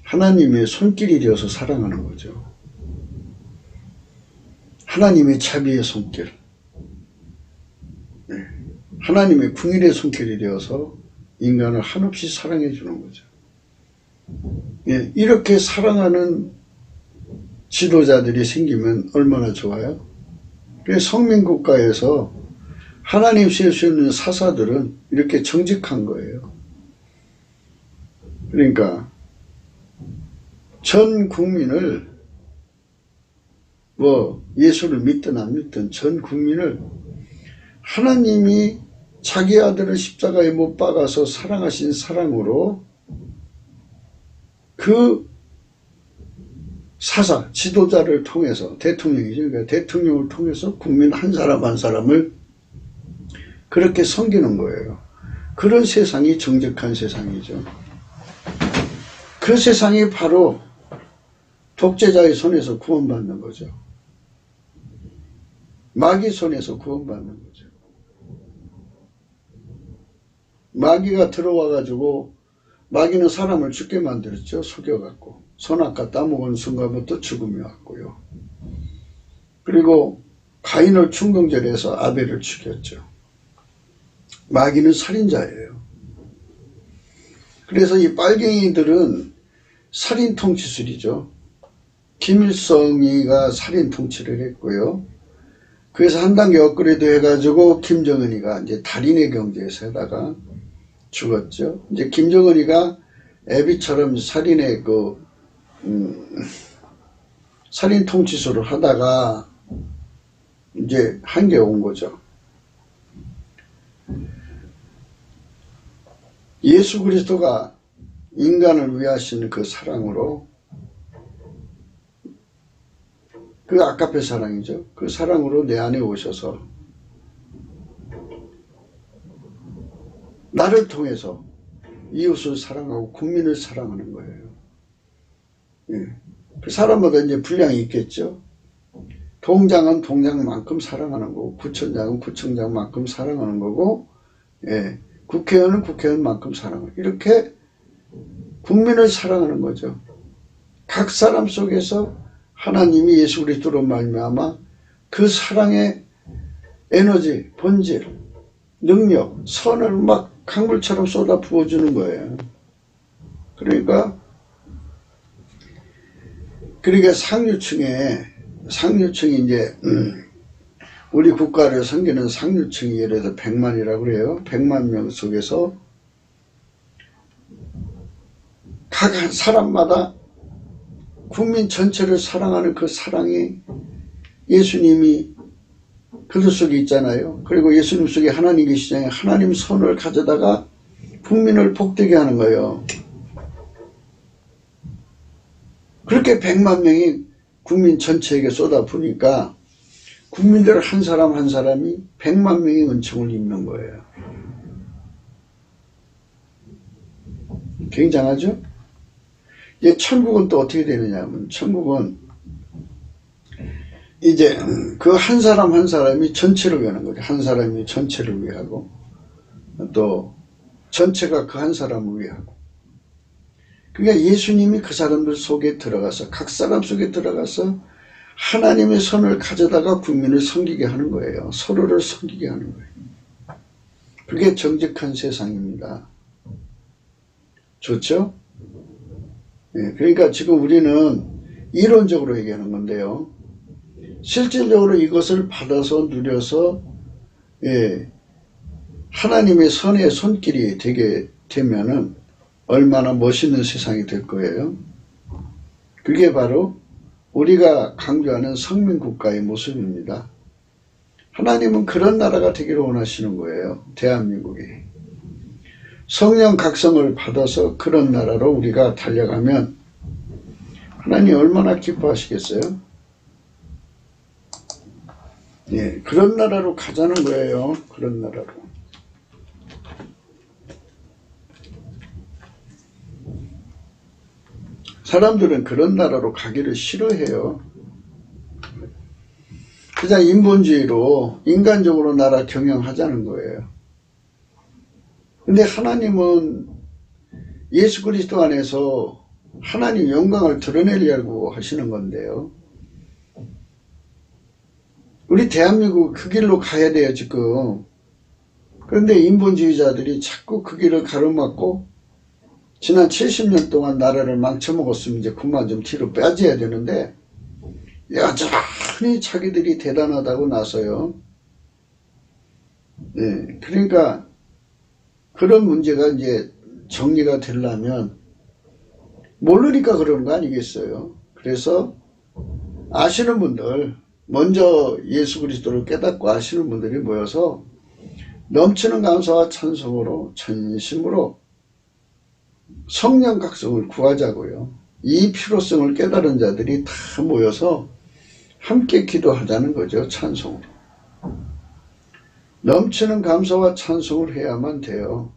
하나님의 손길이 되어서 사랑하는 거죠. 하나님의 자비의 손길, 하나님의 궁일의 손길이 되어서 인간을 한없이 사랑해 주는 거죠. 이렇게 사랑하는 지도자들이 생기면 얼마나 좋아요? 성민국가에서 하나님 세울 수 있는 사사들은 이렇게 정직한 거예요. 그러니까 전 국민을 예수를 믿든 안 믿든 전 국민을 하나님이 자기 아들을 십자가에 못 박아서 사랑하신 사랑으로 그 사사, 지도자를 통해서 대통령이죠. 그러니까 대통령을 통해서 국민 한 사람 한 사람을 그렇게 섬기는 거예요. 그런 세상이 정직한 세상이죠. 그 세상이 바로 독재자의 손에서 구원받는 거죠. 마귀 손에서 구원받는 거죠. 마귀가 들어와가지고 마귀는 사람을 죽게 만들었죠. 속여갖고. 선악과 따먹은 순간부터 죽음이 왔고요. 그리고 가인을 충동절해서 아벨을 죽였죠. 마귀는 살인자예요. 그래서 이 빨갱이들은 살인 통치술이죠. 김일성이가 살인 통치를 했고요. 그래서 한 단계 업그레이드 해가지고 김정은이가 이제 달인의 경제에서 하다가 죽었죠. 이제 김정은이가 애비처럼 살인의 살인 통치술을 하다가 이제 한계에 온 거죠. 예수 그리스도가 인간을 위하신 그 사랑으로, 그 아까페 사랑이죠. 그 사랑으로 내 안에 오셔서 나를 통해서 이웃을 사랑하고 국민을 사랑하는 거예요. 예. 그 사람마다 이제 분량이 있겠죠. 동장은 동장만큼 사랑하는 거고, 구청장은 구청장만큼 사랑하는 거고, 예. 국회의원은 국회의원만큼 사랑하는, 이렇게 국민을 사랑하는 거죠. 각 사람 속에서 하나님이 예수 그리스도로 말미암아 그 사랑의 에너지, 본질, 능력, 선을 막 강물처럼 쏟아 부어주는 거예요. 그러니까 상류층이 이제 우리 국가를 섬기는 상류층이 예를 들어 100만이라고 그래요. 100만 명 속에서 각 사람마다 국민 전체를 사랑하는 그 사랑이 예수님이 그들 속에 있잖아요. 그리고 예수님 속에 하나님 계시잖아요. 하나님 손을 가져다가 국민을 복되게 하는 거예요. 그렇게 100만 명이 국민 전체에게 쏟아부으니까 국민들 한 사람 한 사람이 100만 명의 은총을 입는 거예요. 굉장하죠? 이제 천국은 또 어떻게 되느냐 하면, 천국은 이제 그 한 사람 한 사람이 전체를 위하는 거죠. 한 사람이 전체를 위하고, 또 전체가 그 한 사람을 위하고. 그러니까 예수님이 그 사람들 속에 들어가서, 각 사람 속에 들어가서 하나님의 손을 가져다가 국민을 섬기게 하는 거예요. 서로를 섬기게 하는 거예요. 그게 정직한 세상입니다. 좋죠? 네, 그러니까 지금 우리는 이론적으로 얘기하는 건데요. 실질적으로 이것을 받아서 누려서 하나님의 선의 손길이 되게 되면은 얼마나 멋있는 세상이 될 거예요. 그게 바로 우리가 강조하는 성민국가의 모습입니다. 하나님은 그런 나라가 되기를 원하시는 거예요. 대한민국이. 성령 각성을 받아서 그런 나라로 우리가 달려가면 하나님 얼마나 기뻐하시겠어요? 예, 그런 나라로 가자는 거예요. 그런 나라로. 사람들은 그런 나라로 가기를 싫어해요. 그냥 인본주의로 인간적으로 나라 경영하자는 거예요. 근데 하나님은 예수 그리스도 안에서 하나님 영광을 드러내려고 하시는 건데요. 우리 대한민국 그 길로 가야 돼요, 지금. 그런데 인본주의자들이 자꾸 그 길을 가로막고 지난 70년 동안 나라를 망쳐먹었으면 이제 그만 좀 뒤로 빠져야 되는데 여전히 자기들이 대단하다고 나서요. 네, 그러니까 그런 문제가 이제 정리가 되려면 모르니까 그러는 거 아니겠어요? 그래서 아시는 분들, 먼저 예수 그리스도를 깨닫고 아시는 분들이 모여서 넘치는 감사와 찬송으로 전심으로 성령 각성을 구하자고요. 이 필요성을 깨달은 자들이 다 모여서 함께 기도하자는 거죠. 찬송으로. 넘치는 감사와 찬송을 해야만 돼요.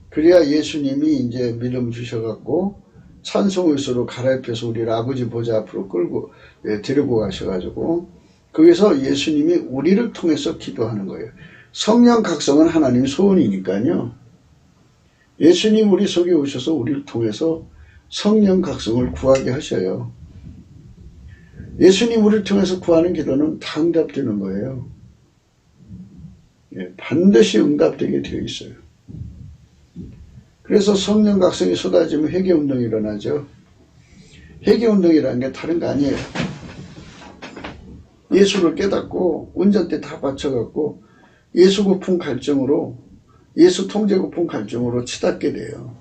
그래야 예수님이 이제 믿음 주셔갖고 찬송의수로 갈아입혀서 우리를 아버지 보좌 앞으로 끌고 데리고 가셔가지고 거기서 예수님이 우리를 통해서 기도하는 거예요. 성령 각성은 하나님 소원이니까요. 예수님 우리 속에 오셔서 우리를 통해서 성령 각성을 구하게 하셔요. 예수님 우리를 통해서 구하는 기도는 다 응답되는 거예요. 반드시 응답되게 되어 있어요. 그래서 성령 각성이 쏟아지면 회개운동이 일어나죠. 회개운동이라는 게 다른 거 아니에요. 예수를 깨닫고 운전대 다 받쳐갖고 예수 고품 갈증으로, 예수 통제 고품 갈증으로 치닫게 돼요.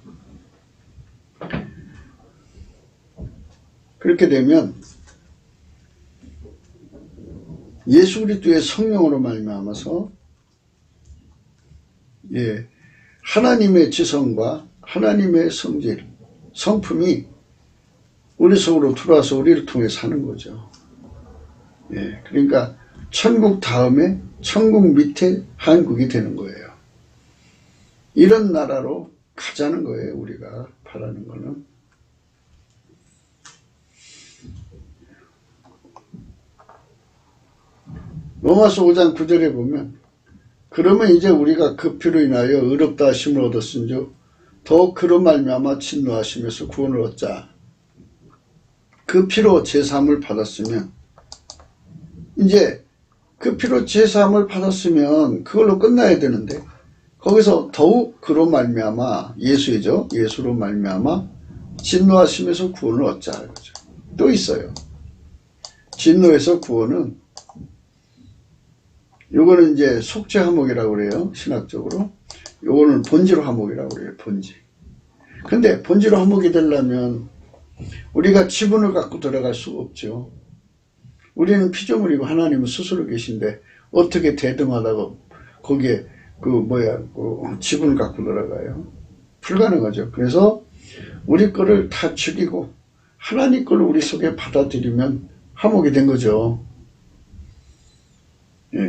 그렇게 되면 예수 그리스도의 성령으로 말미암아서 하나님의 지성과 하나님의 성질, 성품이 우리 속으로 들어와서 우리를 통해 사는 거죠. 그러니까 천국 다음에 천국 밑에 한국이 되는 거예요. 이런 나라로 가자는 거예요. 우리가 바라는 거는. 로마서 5장 9절에 보면 그러면 이제 우리가 그 피로 인하여 의롭다 하심을 얻었은즉 더욱 그로 말미암아 진노하심에서 구원을 얻자. 그 피로 제사함을 받았으면 이제 그 피로 제사함을 받았으면 그걸로 끝나야 되는데 거기서 더욱 그로 말미암아 예수이죠. 예수로 말미암아 진노하심에서 구원을 얻자. 이거죠. 또 있어요. 진노에서 구원은 요거는 이제 속죄 화목이라고 그래요. 신학적으로. 요거는 본질 화목이라고 그래요. 본질. 근데 본질 화목이 되려면 우리가 지분을 갖고 들어갈 수가 없죠. 우리는 피조물이고 하나님은 스스로 계신데 어떻게 대등하다고 거기에 그 지분을 갖고 들어가요? 불가능하죠. 그래서 우리 거를 다 죽이고 하나님 거를 우리 속에 받아들이면 화목이 된 거죠.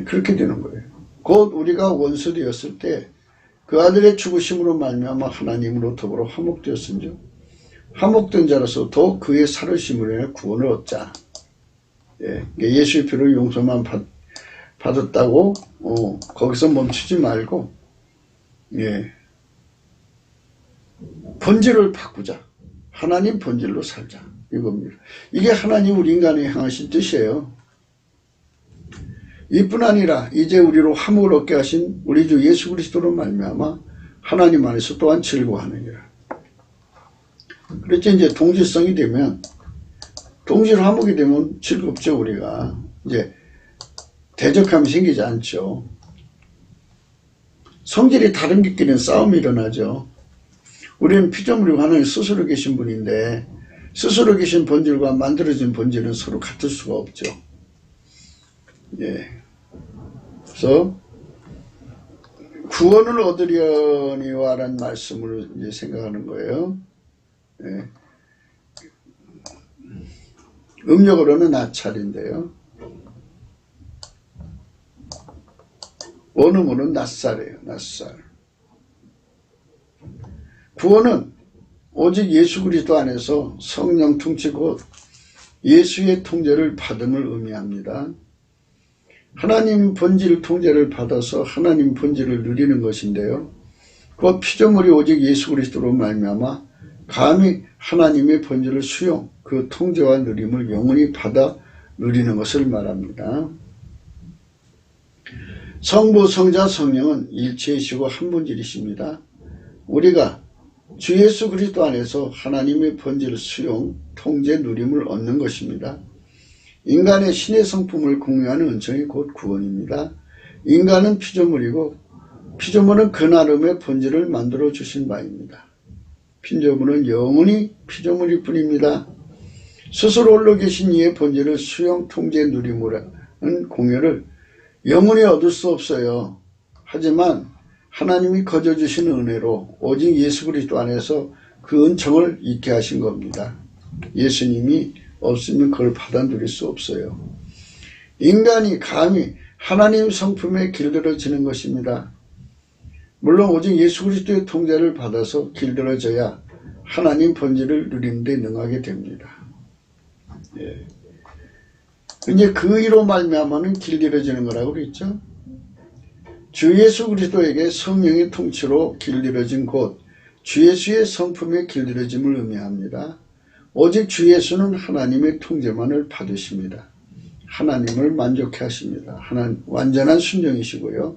그렇게 되는 거예요. 곧 우리가 원수 되었을 때 그 아들의 죽으심으로 말미암아 하나님으로 더불어 화목되었은즉 화목된 자로서 더 그의 살으심으로 인해 구원을 얻자. 예수의 피로 용서만 받았다고 거기서 멈추지 말고 본질을 바꾸자. 하나님 본질로 살자. 이겁니다. 이게 하나님 우리 인간에 향하신 뜻이에요. 이뿐 아니라 이제 우리로 화목을 얻게 하신 우리 주 예수 그리스도로 말미암아 하나님 안에서 또한 즐거워하느니라. 그렇죠. 이제 동질성이 되면 동질 화목이 되면 즐겁죠. 우리가 이제 대적함이 생기지 않죠. 성질이 다른 것끼리는 싸움이 일어나죠. 우리는 피조물이고 하나님 스스로 계신 분인데 스스로 계신 본질과 만들어진 본질은 서로 같을 수가 없죠. 그래서 구원을 얻으려니와 라는 말씀을 이제 생각하는 거예요. 음력으로는 나찰인데요. 원음으로는 낫살이에요. 낫살. 구원은 오직 예수 그리스도 안에서 성령 통치 곧 예수의 통제를 받음을 의미합니다. 하나님 본질 통제를 받아서 하나님 본질을 누리는 것인데요. 그 피조물이 오직 예수 그리스도로 말미암아 감히 하나님의 본질을 수용, 그 통제와 누림을 영원히 받아 누리는 것을 말합니다. 성부, 성자, 성령은 일체이시고 한 본질이십니다. 우리가 주 예수 그리스도 안에서 하나님의 본질 수용, 통제, 누림을 얻는 것입니다. 인간의 신의 성품을 공유하는 은총이 곧 구원입니다. 인간은 피조물이고 피조물은 그 나름의 본질을 만들어 주신 바입니다. 피조물은 영원히 피조물일 뿐입니다. 스스로 홀로 계신 이의 본질을 수용 통제 누리무라는 공효를 영원히 얻을 수 없어요. 하지만 하나님이 거저주신 은혜로 오직 예수 그리스도 안에서 그 은총을 잊게 하신 겁니다. 예수님이 없으면 그걸 받아 누릴 수 없어요. 인간이 감히 하나님 성품에 길들여지는 것입니다. 물론 오직 예수 그리스도의 통제를 받아서 길들여져야 하나님 본질을 누리는 데 능하게 됩니다. 예. 이제 그 의로 말미암아는 길들여지는 거라고 그랬죠. 주 예수 그리스도에게 성령의 통치로 길들여진 곳, 주 예수의 성품에 길들여짐을 의미합니다. 오직 주 예수는 하나님의 통제만을 받으십니다. 하나님을 만족해 하십니다. 완전한 순종이시고요.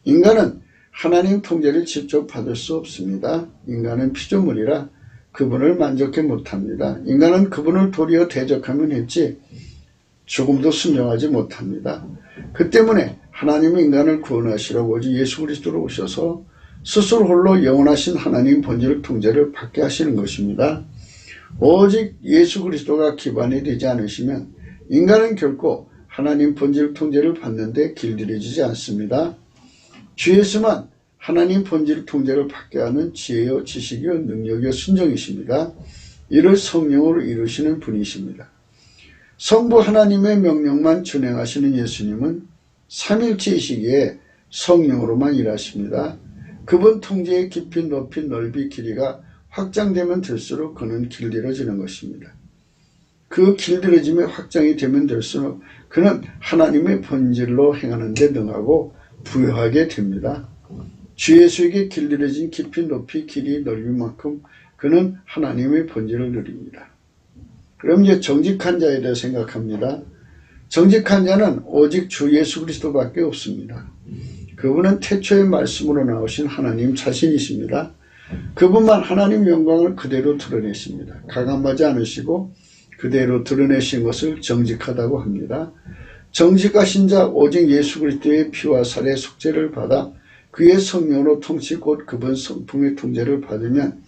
인간은 하나님 통제를 직접 받을 수 없습니다. 인간은 피조물이라 그분을 만족해 못합니다. 인간은 그분을 도리어 대적하면 했지 조금도 순종하지 못합니다. 그 때문에 하나님은 인간을 구원하시려고 오직 예수 그리스도로 오셔서 스스로 홀로 영원하신 하나님 본질 통제를 받게 하시는 것입니다. 오직 예수 그리스도가 기반이 되지 않으시면 인간은 결코 하나님 본질 통제를 받는데 길들여지지 않습니다. 주 예수만 하나님 본질 통제를 받게 하는 지혜요 지식이요 능력이요 순종이십니다. 이를 성령으로 이루시는 분이십니다. 성부 하나님의 명령만 준행하시는 예수님은 삼일체이시기에 성령으로만 일하십니다. 그분 통제의 깊이 높이 넓이 길이가 확장되면 될수록 그는 길들여지는 것입니다. 그 길들여짐의 확장이 되면 될수록 그는 하나님의 본질로 행하는 데 능하고 부유하게 됩니다. 주 예수에게 길들여진 깊이 높이 길이 넓이만큼 그는 하나님의 본질을 누립니다. 그럼 이제 정직한 자에 대해 생각합니다. 정직한 자는 오직 주 예수 그리스도밖에 없습니다. 그분은 태초의 말씀으로 나오신 하나님 자신이십니다. 그분만 하나님 영광을 그대로 드러내십니다. 가감하지 않으시고 그대로 드러내신 것을 정직하다고 합니다. 정직하신 자 오직 예수 그리스도의 피와 살의 속죄를 받아 그의 성령으로 통치 곧 그분 성품의 통제를 받으면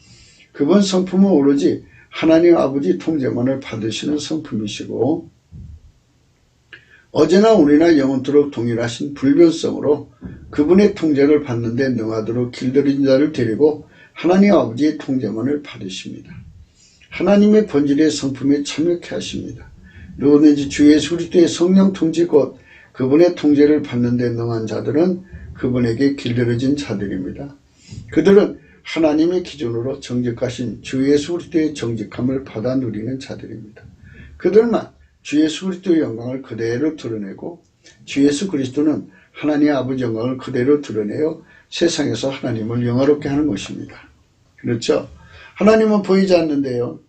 그분 성품은 오로지 하나님 아버지 통제만을 받으시는 성품이시고 어제나 오늘이나 영원토록 동일하신 불변성으로 그분의 통제를 받는 데 능하도록 길들인 자를 데리고 하나님 아버지의 통제만을 받으십니다. 하나님의 본질의 성품에 참여케 하십니다. 누구든지 주 예수 그리스도의 성령 통치 곧 그분의 통제를 받는 데 능한 자들은 그분에게 길들여진 자들입니다. 그들은 하나님의 기준으로 정직하신 주 예수 그리스도의 정직함을 받아 누리는 자들입니다. 그들만 주 예수 그리스도의 영광을 그대로 드러내고 주 예수 그리스도는 하나님 아버지 영광을 그대로 드러내어 세상에서 하나님을 영화롭게 하는 것입니다. 그렇죠? 하나님은 보이지 않는데요.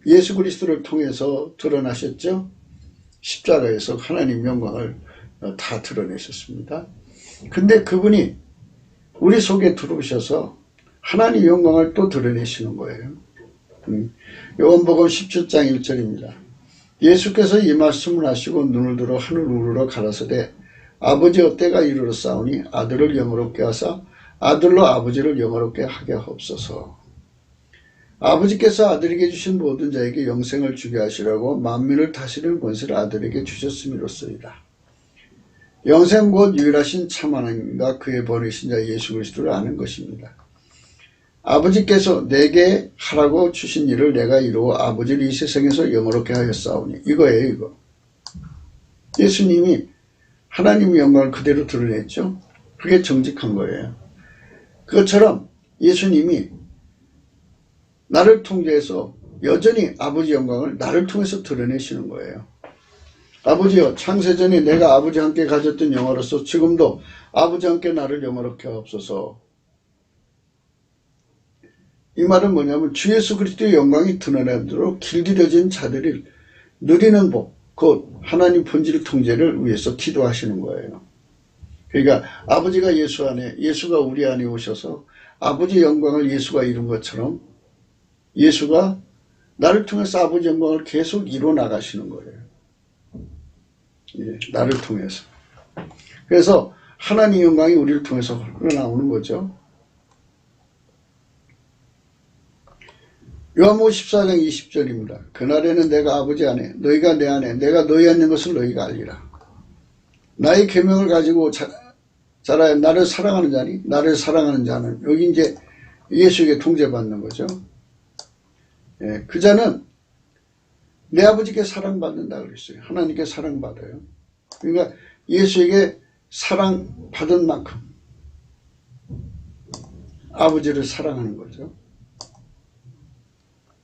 예수 그리스도를 통해서 드러나셨죠? 십자가에서 하나님 영광을 다 드러내셨습니다. 근데 그분이 우리 속에 들어오셔서 하나님 영광을 또 드러내시는 거예요. 요한복음 17장 1절입니다. 예수께서 이 말씀을 하시고 눈을 들어 하늘 우러러 가라사대 아버지여 때가 이르렀사오니 아들을 영화롭게 하사 아들로 아버지를 영화롭게 하게 하옵소서. 아버지께서 아들에게 주신 모든 자에게 영생을 주게 하시라고 만민을 다스리는 권세를 아들에게 주셨음이로소이다. 영생 곧 유일하신 참 하나님과 그의 보내신 자 예수 그리스도를 아는 것입니다. 아버지께서 내게 하라고 주신 일을 내가 이루어 아버지를 이 세상에서 영화롭게 하였사오니 이거예요. 이거. 예수님이 하나님의 영광을 그대로 드러냈죠. 그게 정직한 거예요. 그것처럼 예수님이 나를 통해서 여전히 아버지 영광을 나를 통해서 드러내시는 거예요. 아버지여 창세전에 내가 아버지와 함께 가졌던 영화로서 지금도 아버지와 함께 나를 영화롭게 하옵소서. 이 말은 뭐냐면 주 예수 그리스도의 영광이 드러나도록 길들여진 자들이 누리는 복, 곧 하나님 본질 통제를 위해서 기도하시는 거예요. 그러니까 아버지가 예수 안에, 예수가 우리 안에 오셔서 아버지 영광을 예수가 이룬 것처럼 예수가 나를 통해서 아버지 영광을 계속 이뤄 나가시는 거예요. 예, 나를 통해서. 그래서 하나님 영광이 우리를 통해서 흘러나오는 거죠. 요한복음 14장 20절입니다. 그날에는 내가 아버지 안에 너희가 내 안에 내가 너희 안에 있는 것을 너희가 알리라. 나의 계명을 가지고 자라야 나를 사랑하는 자니 나를 사랑하는 자는 여기 이제 예수에게 통제받는 거죠. 예, 그 자는 내 아버지께 사랑받는다 그랬어요. 하나님께 사랑받아요. 그러니까 예수에게 사랑받은 만큼 아버지를 사랑하는 거죠.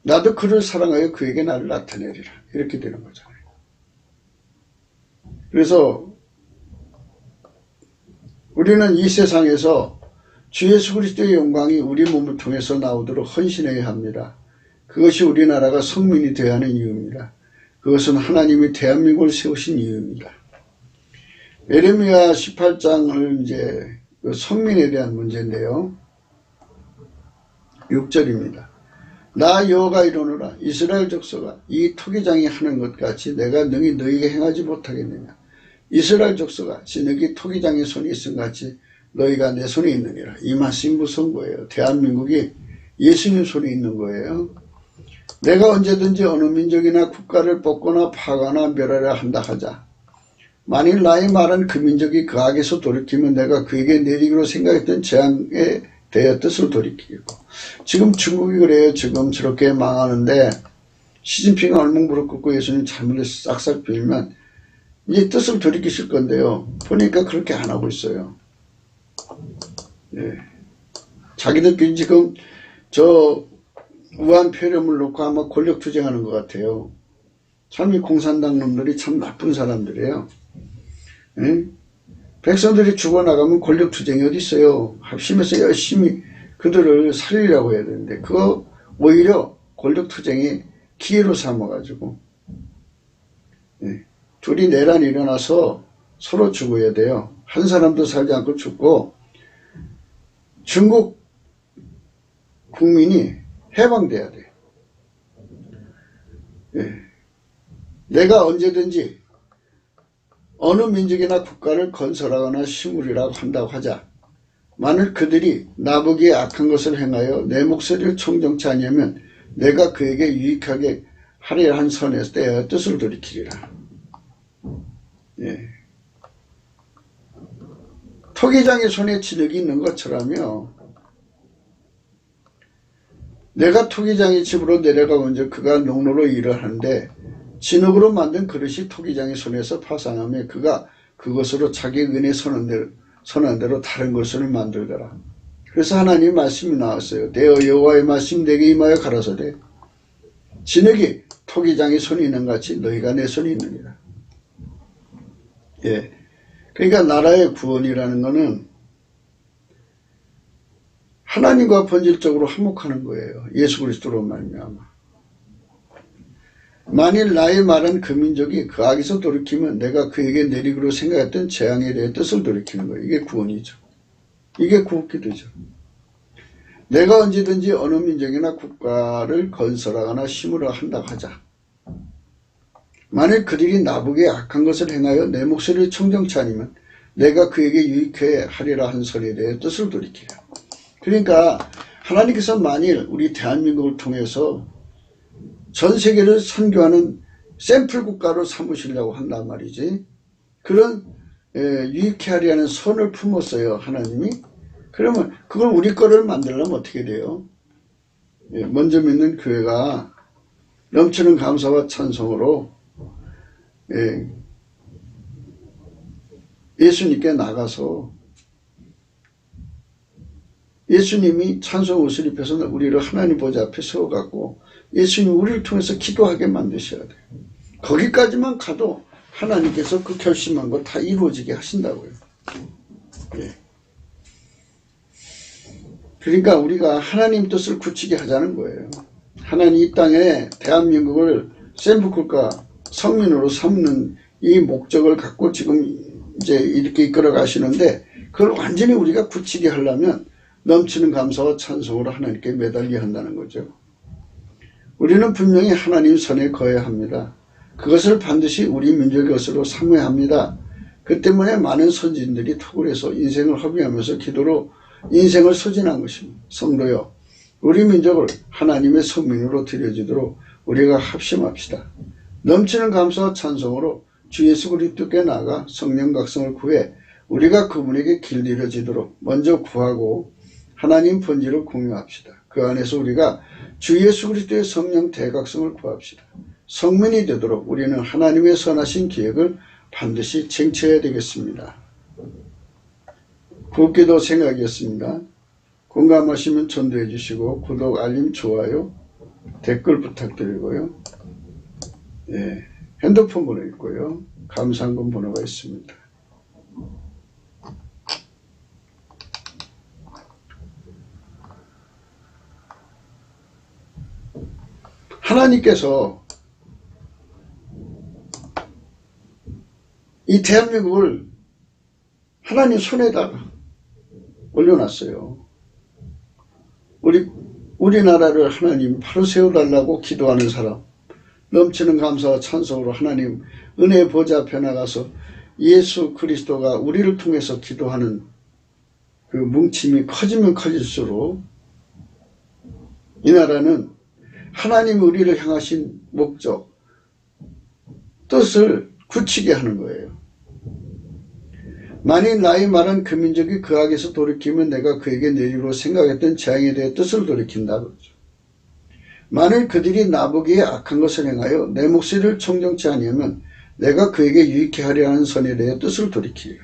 나도 그를 사랑하여 그에게 나를 나타내리라. 이렇게 되는 거잖아요. 그래서 우리는 이 세상에서 주 예수 그리스도의 영광이 우리 몸을 통해서 나오도록 헌신해야 합니다. 그것이 우리나라가 성민이 되어야 하는 이유입니다. 그것은 하나님이 대한민국을 세우신 이유입니다. 예레미야 18장을 이제 성민에 대한 문제인데요. 6절입니다. 나 여호와가 이르노라. 이스라엘 족속아 이 토기장이 하는 것 같이 내가 능히 너희에게 행하지 못하겠느냐. 이스라엘 족속아 너희 토기장의 손이 있음 같이 너희가 내 손에 있느니라. 이 말씀이 무서운 거예요. 대한민국이 예수님 손에 있는 거예요. 내가 언제든지 어느 민족이나 국가를 뽑거나 파거나 멸하려 한다 하자. 만일 나의 말은 그 민족이 그 악에서 돌이키면 내가 그에게 내리기로 생각했던 재앙에 대해 뜻을 돌이키겠고. 지금 중국이 그래요. 지금 저렇게 망하는데 시진핑이 얼뭉무릎 꿇고 예수님 잘못을 싹싹 빌면 이제 뜻을 돌이키실 건데요. 보니까 그렇게 안 하고 있어요. 네. 자기들끼리 지금 저 우한 폐렴을 놓고 아마 권력 투쟁하는 것 같아요. 참 이 공산당 놈들이 참 나쁜 사람들이에요. 네? 백성들이 죽어나가면 권력 투쟁이 어디 있어요. 합심해서 열심히 그들을 살리려고 해야 되는데 그거 오히려 권력 투쟁이 기회로 삼아가지고 네. 둘이 내란이 일어나서 서로 죽어야 돼요. 한 사람도 살지 않고 죽고 중국 국민이 해방돼야 돼. 예. 내가 언제든지 어느 민족이나 국가를 건설하거나 심으리라고 한다고 하자. 만일 그들이 나보기에 악한 것을 행하여 내 목소리를 청정치 아니하면 내가 그에게 유익하게 하리라 한 선에서 떼어 뜻을 돌이키리라. 예. 토기장의 손에 진흙이 있는 것처럼요. 내가 토기장의 집으로 내려가 먼저 그가 농로로 일을 하는데 진흙으로 만든 그릇이 토기장의 손에서 파산하며 그가 그것으로 자기 은혜 선한 대로 다른 것을 만들더라. 그래서 하나님 말씀이 나왔어요. 내어 여호와의 말씀 내게 임하여 가라사대 진흙이 토기장의 손이 있는 같이 너희가 내 손이 있느니라. 예. 그러니까 나라의 구원이라는 것은 하나님과 본질적으로 화목하는 거예요. 예수 그리스도로 말미암아. 만일 나의 말은 그 민족이 그 악에서 돌이키면 내가 그에게 내리기로 생각했던 재앙에 대해 뜻을 돌이키는 거예요. 이게 구원이죠. 이게 구원기도죠. 내가 언제든지 어느 민족이나 국가를 건설하거나 심으려 한다고 하자. 만일 그들이 나보기에 악한 것을 행하여 내 목소리를 청정치 않으면 내가 그에게 유익해 하리라 한 선에 대해 뜻을 돌이키라. 그러니까 하나님께서 만일 우리 대한민국을 통해서 전 세계를 선교하는 샘플 국가로 삼으시려고 한단 말이지. 그런 유익해 하리라는 선을 품었어요. 하나님이. 그러면 그걸 우리 거를 만들려면 어떻게 돼요? 먼저 믿는 교회가 넘치는 감사와 찬송으로 예수님께 나가서 예수님이 찬송 옷을 입혀서 우리를 하나님 보좌 앞에 세워갖고 예수님 우리를 통해서 기도하게 만드셔야 돼요. 거기까지만 가도 하나님께서 그 결심한 거 다 이루어지게 하신다고요. 예. 그러니까 우리가 하나님 뜻을 굳히게 하자는 거예요. 하나님 이 땅에 대한민국을 샘플 국가 성민으로 삼는 이 목적을 갖고 지금 이제 이렇게 이끌어 가시는데 그걸 완전히 우리가 굳히게 하려면 넘치는 감사와 찬송으로 하나님께 매달려 한다는 거죠. 우리는 분명히 하나님 선에 거해야 합니다. 그것을 반드시 우리 민족의 것으로 삼아야 합니다. 그 때문에 많은 선진들이 턱을 해서 인생을 허비하면서 기도로 인생을 소진한 것입니다. 성도요, 우리 민족을 하나님의 성민으로 드려지도록 우리가 합심합시다. 넘치는 감사와 찬송으로 주 예수 그리스도께 나아가 성령 각성을 구해 우리가 그분에게 길들여지도록 먼저 구하고 하나님 본질을 공유합시다. 그 안에서 우리가 주 예수 그리스도의 성령 대각성을 구합시다. 성민이 되도록 우리는 하나님의 선하신 계획을 반드시 쟁취해야 되겠습니다. 굵기도 생각이었습니다. 공감하시면 전도해 주시고 구독, 알림, 좋아요, 댓글 부탁드리고요. 예, 핸드폰 번호 있고요. 감사한금 번호가 있습니다. 하나님께서 이 대한민국을 하나님 손에다가 올려놨어요. 우리나라를 하나님 바로 세워달라고 기도하는 사람, 넘치는 감사와 찬송으로 하나님 은혜의 보좌 앞에 나가서 예수 그리스도가 우리를 통해서 기도하는 그 뭉침이 커지면 커질수록 이 나라는 하나님이 우리를 향하신 목적, 뜻을 굳히게 하는 거예요. 만일 나의 말한 그 민족이 그 악에서 돌이키면 내가 그에게 내리로 생각했던 재앙에 대해 뜻을 돌이킨다 그러죠. 만일 그들이 나보기에 악한 것을 행하여 내 목소리를 청정치 아니하면 내가 그에게 유익케 하려 하는 선에 대해 뜻을 돌이키리라.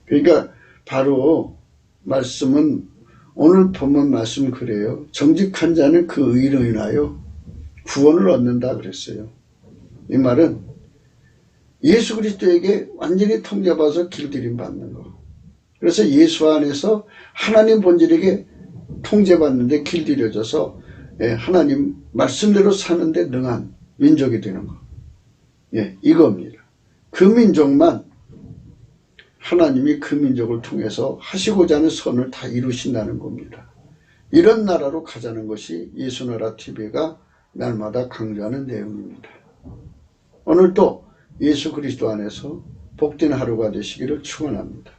그러니까 바로 말씀은 오늘 본문 말씀은 그래요. 정직한 자는 그 의로 인하여 구원을 얻는다 그랬어요. 이 말은 예수 그리스도에게 완전히 통제받아서 길들임 받는 거. 그래서 예수 안에서 하나님 본질에게 통제받는데 길들여져서 하나님 말씀대로 사는데 능한 민족이 되는 거. 예, 이겁니다. 그 민족만 하나님이 그 민족을 통해서 하시고자 하는 선을 다 이루신다는 겁니다. 이런 나라로 가자는 것이 예수나라 TV가 날마다 강조하는 내용입니다. 오늘도 예수 그리스도 안에서 복된 하루가 되시기를 축원합니다.